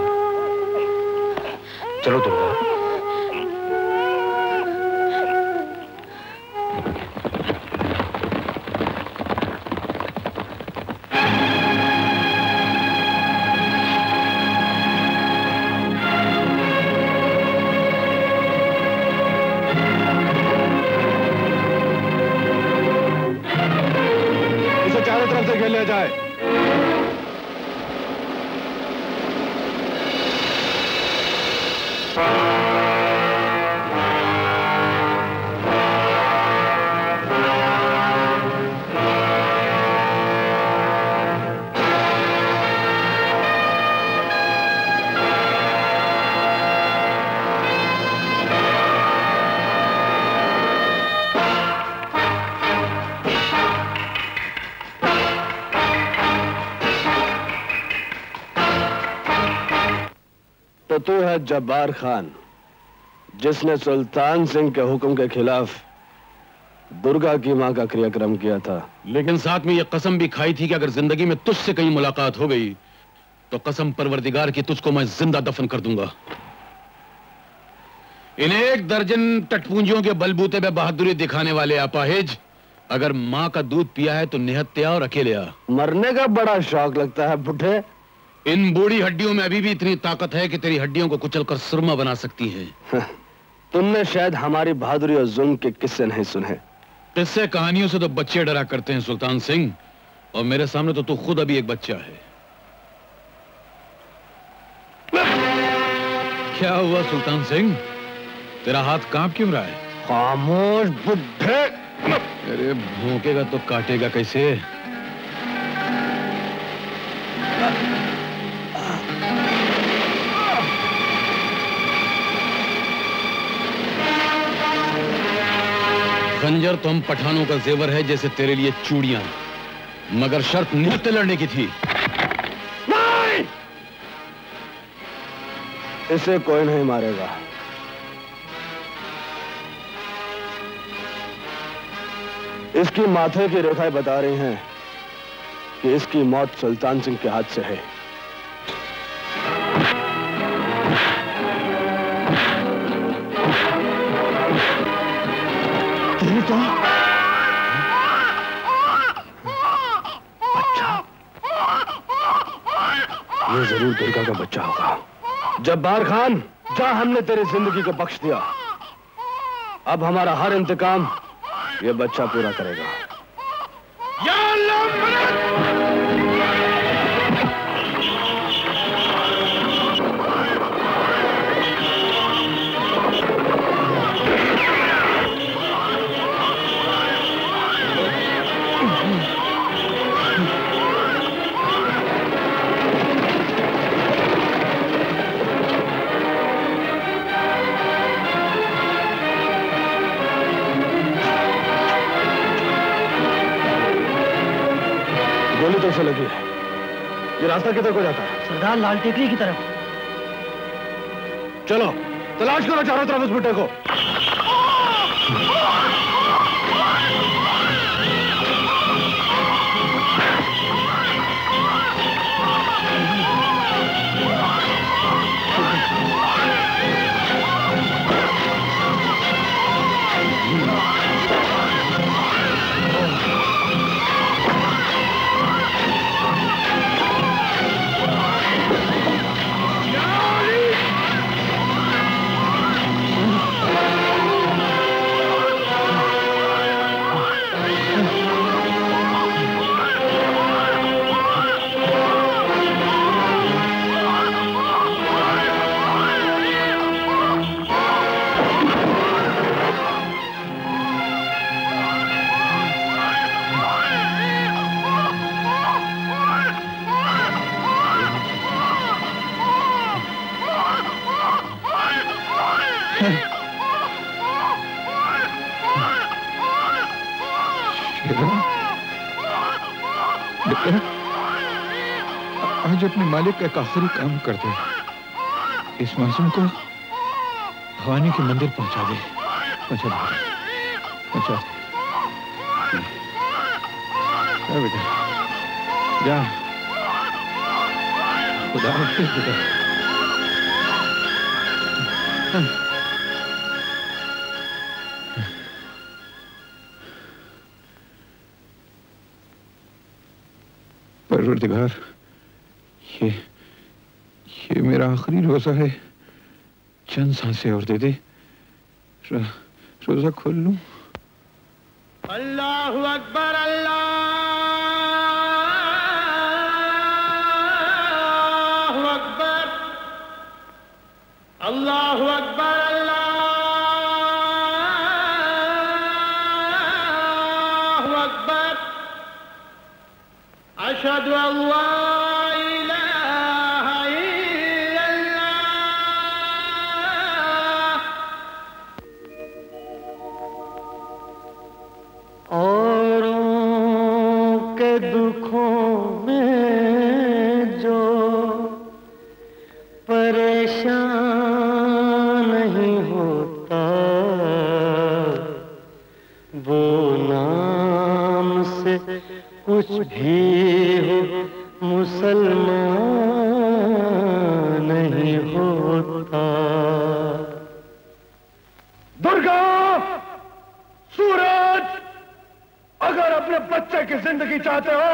चलो दुर्गा। खेल लिया जाए। तो तू है जब्बार खान, जिसने सुल्तान सिंह के हुक्म के खिलाफ दुर्गा की मां का क्रियाक्रम किया था। लेकिन साथ में यह कसम भी खाई थी कि अगर जिंदगी में तुझसे कहीं मुलाकात हो गई तो कसम परवरदिगार की तुझको मैं जिंदा दफन कर दूंगा। इन 1 दर्जन टटपूंजियों के बलबूते पे बहादुरी दिखाने वाले अपाहिज अगर मां का दूध पिया है तो निहत्या और अकेले आ। मरने का बड़ा शौक लगता है बुढ़े। इन बूढ़ी हड्डियों में अभी भी इतनी ताकत है कि तेरी हड्डियों को कुचलकर सुरमा बना सकती है। तुमने शायद हमारी बहादुरी और जुल्म के किस्से नहीं सुने। किस्से कहानियों से तो बच्चे डरा करते हैं सुल्तान सिंह, और मेरे सामने तो तू खुद अभी एक बच्चा है। क्या हुआ सुल्तान सिंह, तेरा हाथ कांप क्यों रहा है? खामोश बुढ़े। अरे भौंकेगा तो काटेगा कैसे? खंजर तो हम पठानों का जेवर है जैसे तेरे लिए चूड़ियां, मगर शर्त निहत्ते लड़ने की थी। नहीं! इसे कोई नहीं मारेगा। इसकी माथे की रेखाएं बता रही हैं कि इसकी मौत सुल्तान सिंह के हाथ से है। तो बच्चा, ये जरूर दुर्गा का बच्चा होगा। जब्बार खान, जा, हमने तेरी जिंदगी को बख्श दिया। अब हमारा हर इंतकाम ये बच्चा पूरा करेगा। गोली तो से लगी है, ये रास्ता किधर को जाता है? सरदार लाल टेकरी की तरफ। चलो तलाश करो चारों तरफ उस बुड्ढे को। आज अपने मालिक का एक आखिरी काम कर दे। इस मासूम को भवानी के मंदिर पहुंचा दे। पहुंचा दे बेटा, जा। खुदा हाफिज़ बेटा। परवरदिगार, ये मेरा आखिरी रोजा है, चंद सांसें और दे दे, रोजा खोल लूं। अल्लाहु अकबर, अल्लाहु अकबर, अल्लाहु अकबर, अल्लाहु अकबर। अशहदु अल्ला कुछ भी हो मुसलमान नहीं होता। दुर्गा, सूरज, अगर अपने बच्चे की जिंदगी चाहते हो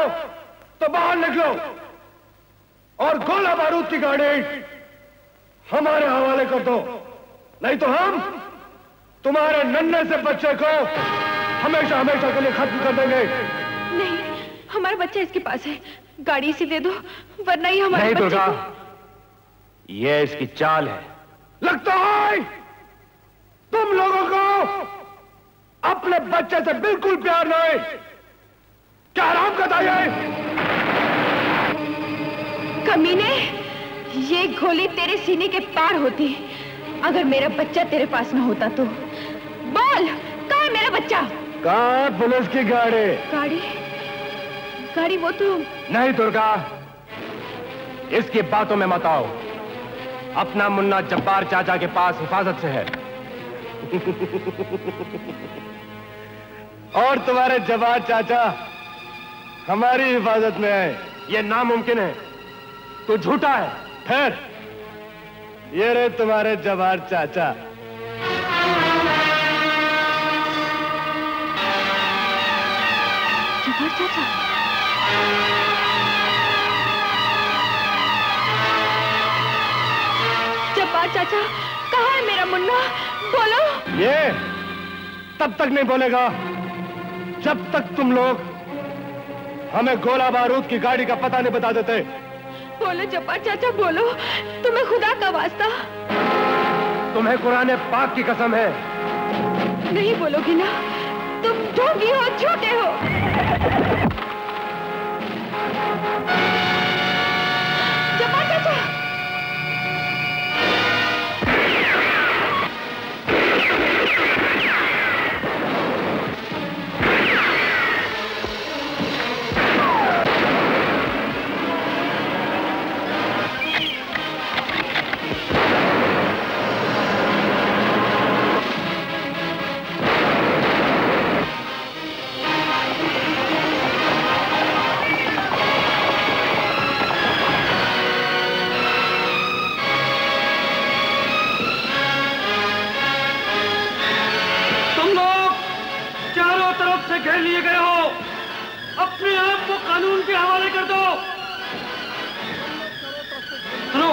तो बाहर निकलो और गोला बारूद की गाड़ी हमारे हवाले कर दो, नहीं तो हम तुम्हारे नन्हे से बच्चे को हमेशा हमेशा के लिए खत्म कर देंगे। नहीं, हमारा बच्चा इसके पास है, गाड़ी इसे दे दो, वरना ही हमारे नहीं बच्चे दुर्गा, को... ये इसकी चाल है। लगता है तुम लोगों को अपने बच्चे से बिल्कुल प्यार नहीं। क्या आराम करता है? कमीने, ये गोली तेरे सीने के पार होती अगर मेरा बच्चा तेरे पास न होता तो। बोल, कहाँ है मेरा बच्चा? कहाँ पुलिस की गाड़ी? गाड़ी वो तो... नहीं दुर्गा, इसकी बातों में मत आओ। अपना मुन्ना जब्बार चाचा के पास हिफाजत से है। और तुम्हारे जब्बार चाचा हमारी हिफाजत में है। ये नामुमकिन है, तू झूठा है। फिर ये रहे तुम्हारे जब्बार चाचा। जब्बार चाचा? जब्बार चाचा, कहाँ है मेरा मुन्ना? बोलो। ये तब तक नहीं बोलेगा जब तक तुम लोग हमें गोला बारूद की गाड़ी का पता नहीं बता देते। बोलो जब्बार चाचा, बोलो, तुम्हें खुदा का वास्ता। तुम्हें कुरान पाक की कसम है। नहीं बोलोगी ना? तुम ढोंगी हो, झूठे हो। जब्बार चाचा, तरफ से घेर लिए गए हो, अपने आप को कानून के हवाले कर दो। सुनो,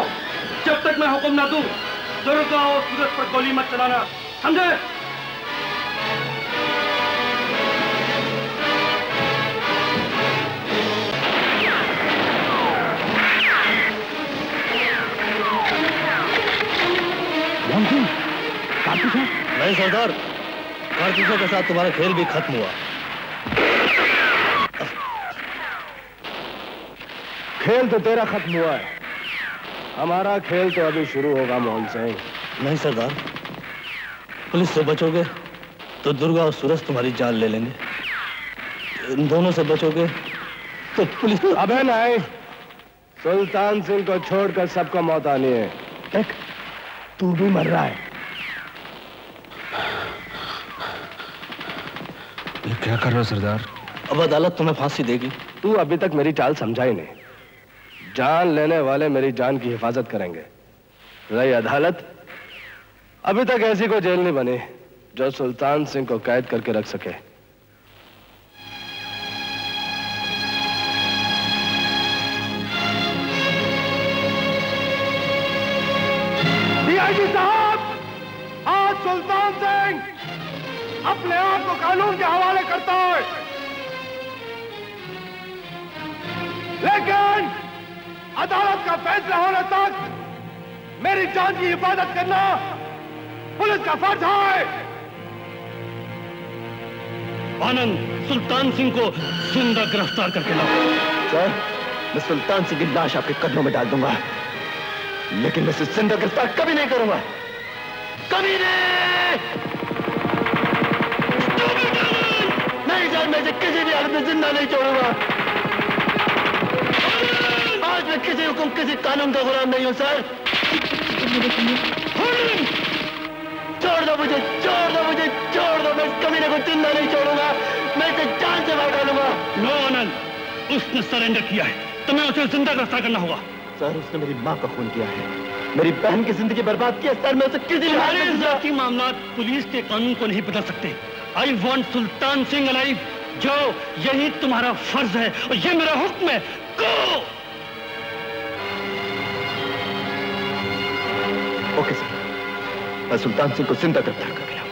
जब तक मैं हुक्म ना दूं, दुर्गा और सूरज पर गोली मत चलाना, समझे? नहीं सरदार, कारतूसों के साथ तुम्हारा खेल भी खत्म हुआ। खेल तो तेरा खत्म हुआ है, हमारा खेल तो अभी शुरू होगा मोहन सिंह। नहीं सरदार, पुलिस से बचोगे तो दुर्गा और सूरज तुम्हारी जान ले लेंगे, इन दोनों से बचोगे तो पुलिस। अबे नहीं, सुल्तान सिंह को छोड़कर सबको मौत आनी है। देख, तू भी मर रहा है। ये क्या कर रहा सरदार? अब अदालत तुम्हें फांसी देगी। तू अभी तक मेरी चाल समझा ही नहीं। जान लेने वाले मेरी जान की हिफाजत करेंगे। रही अदालत, अभी तक ऐसी कोई जेल नहीं बनी जो सुल्तान सिंह को कैद करके रख सके। डीआईजी साहब, आज सुल्तान सिंह अपने आप को कानून के हवाले करता है, लेकिन अदालत का फैसला होने तक मेरी जान की हिफाजत करना पुलिस का फर्ज है। आनंद, सुल्तान सिंह को जिंदा गिरफ्तार करके लाओ। सर, मैं सुल्तान सिंह की लाश आपके कदमों में डाल दूंगा, लेकिन मैं इसे जिंदा गिरफ्तार कभी नहीं करूंगा, कभी नहीं। नहीं सर, मैं इसे किसी भी हालत में जिंदा नहीं छोड़ूंगा। आज मैं किसी हुक्म, किसी कानून का गुलाम नहीं हूं सर। छोड़ दो मुझे, छोड़ दो मुझे, छोड़ दो। मैं इस कमीने को जिंदा नहीं छोड़ूंगा, मैं इसे जान से मार डालूंगा। नो आनंद, उसने सरेंडर किया है, तुम्हें उसे जिंदा गिरफ्तार करना होगा। सर, उसने मेरी माँ का खून किया है, मेरी बहन की जिंदगी बर्बाद किया सर। मैं उसे किसी जाति मामला पुलिस के कानून को नहीं बदल सकते। I want Sultan Singh alive. जो यही तुम्हारा फर्ज है और ये मेरा हुक्म है। गो! ओके सर, मैं सुल्तान सिंह को जिंदा गिरफ्तार करके लाऊंगा।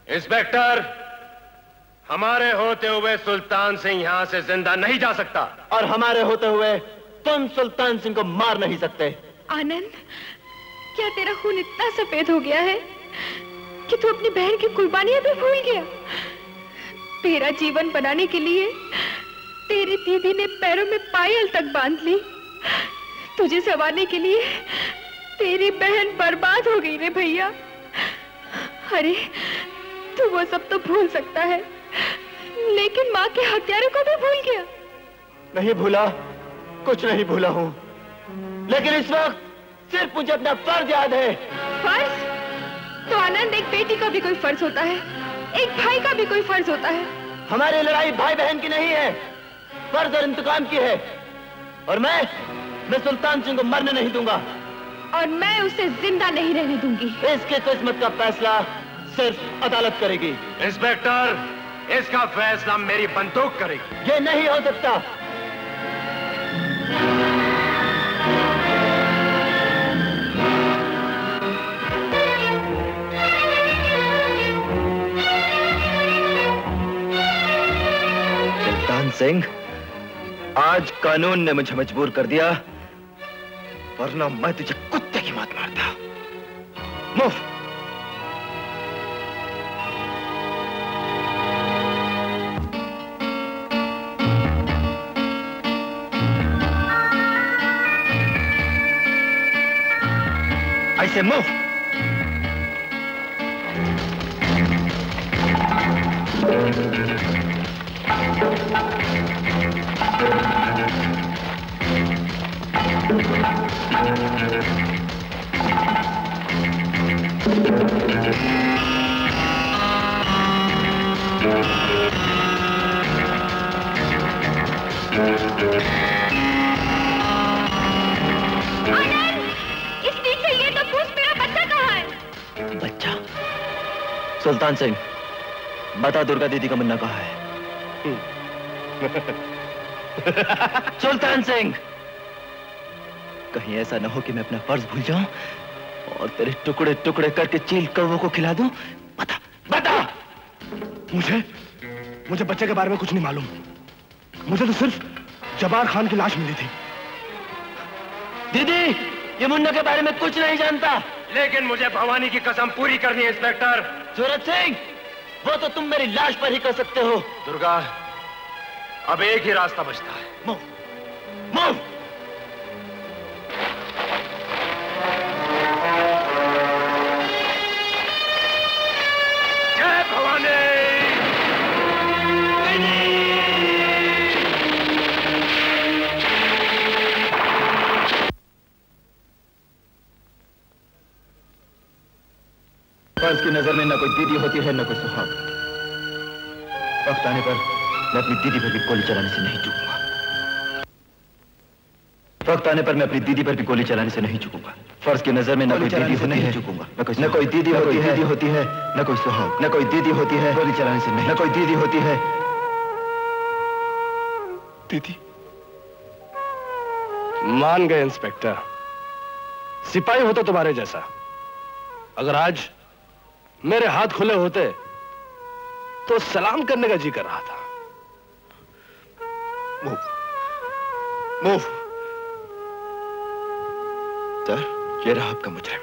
इंस्पेक्टर, हमारे होते हुए सुल्तान सिंह यहां से जिंदा नहीं जा सकता, और हमारे होते हुए तुम सुल्तान सिंह को मार नहीं सकते। आनंद, क्या तेरा खून इतना सफेद हो गया है कि तू अपनी बहन की कुर्बानियां भी भूल गया? तेरा जीवन बनाने के लिए तेरी दीदी ने पैरों में पायल तक बांध ली। तुझे संवारने के लिए तेरी बहन बर्बाद हो गई रे भैया। अरे, तू वो सब तो भूल सकता है, लेकिन माँ के हत्यारे को भी भूल गया। नहीं भूला, कुछ नहीं भूला हूँ, लेकिन इस वक्त सिर्फ मुझे अपना फर्ज याद है। फर्ज? तो आनंद, एक बेटी का भी कोई फर्ज होता है, एक भाई का भी कोई फर्ज होता है। हमारी लड़ाई भाई बहन की नहीं है, फर्ज और इंतकाम की है। और मैं सुल्तान सिंह को मरने नहीं दूंगा, और मैं उसे जिंदा नहीं रहने दूंगी। इसके किस्मत का फैसला सिर्फ अदालत करेगी। इंस्पेक्टर, इसका फैसला मेरी बंदूक करेगी। ये नहीं हो सकता। सुल्तान सिंह, आज कानून ने मुझे मजबूर कर दिया, वरना मैं तुझे कुत्ते की मौत मारता। मूव। I say move. इस पीछे ये तो पूछ, मेरा बच्चा कहाँ है? बच्चा? सुल्तान सिंह, बता दुर्गा दीदी का मुन्ना कहाँ है? सुल्तान सिंह, कहीं ऐसा ना हो कि मैं अपना फर्ज भूल जाऊं और तेरे टुकड़े टुकड़े करके चील कौवों को खिला दूं। बता बता। मुझे बच्चे के बारे में कुछ नहीं मालूम। मुझे तो सिर्फ जबार खान की लाश मिली थी। दीदी, ये मुन्ना के बारे में कुछ नहीं जानता। लेकिन मुझे भवानी की कसम पूरी करनी है इंस्पेक्टर। सूरज सिंह, वो तो तुम मेरी लाश पर ही कर सकते हो। दुर्गा, अब एक ही रास्ता बचता है। Move, move. जय भवानी। फर्ज की नजर में न कोई दीदी होती है न कोई सुहाग। वक्त आने पर मैं अपनी दीदी पर भी गोली चलाने से नहीं चूकूंगा। वक्त आने पर मैं अपनी दीदी पर भी गोली चलाने से नहीं चूकूंगा। फर्ज की नजर में न कोई दीदी से नहीं चूकूंगा। न कोई दीदी होती है न कोई सुहाग। न कोई दीदी होती है गोली चलाने से नहीं। न कोई दीदी होती है। दीदी मान गए इंस्पेक्टर। सिपाही होता तुम्हारे जैसा। अगर आज मेरे हाथ खुले होते तो सलाम करने का जी कर रहा था। Move, move. सर, ये रहा आपका मुजरिम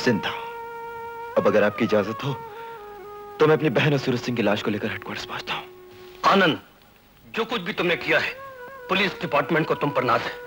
जिंदा। अब अगर आपकी इजाजत हो तो मैं अपनी बहन और सूरज सिंह की लाश को लेकर हेडक्वार्टर्स पहुंचता हूं। आनंद, जो कुछ भी तुमने किया है, पुलिस डिपार्टमेंट को तुम पर नाज है।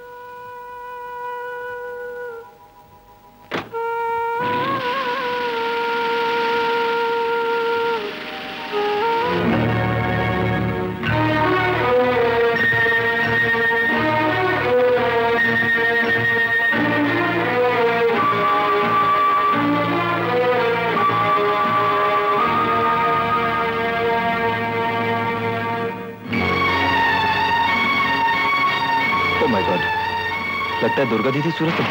लगता है दुर्गा दीदी सूरज सिंह।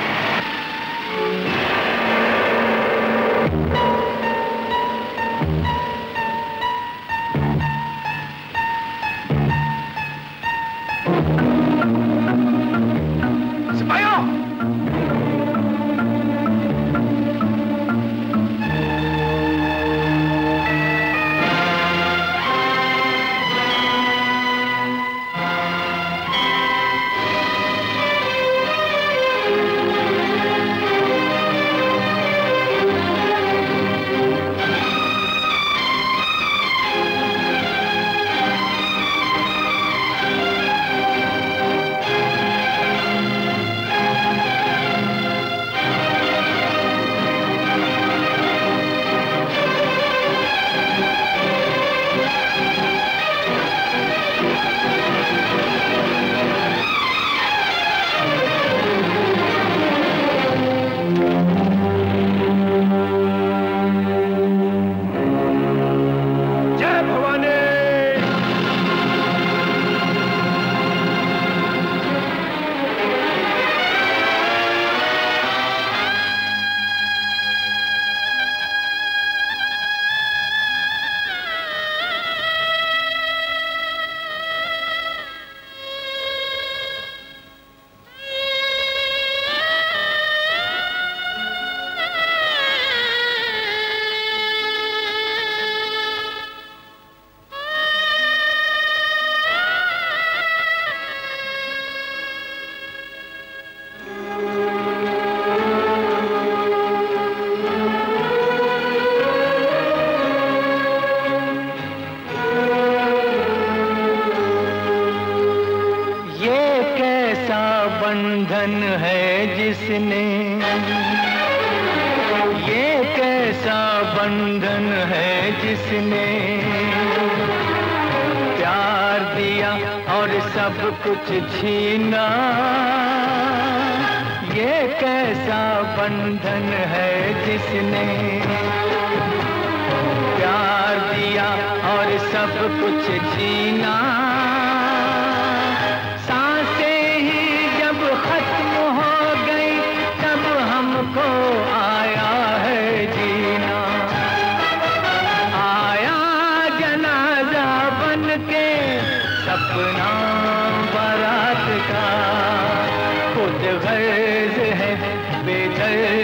बंधन है जिसने, ये कैसा बंधन है जिसने प्यार दिया और सब कुछ छीना, ये कैसा बंधन है जिसने प्यार दिया और सब कुछ जीना, सांसें ही जब खत्म हो गई तब हमको आया है जीना। आया जनाजा बन के सपना बारात का, खुद गर्ज है बेदर्द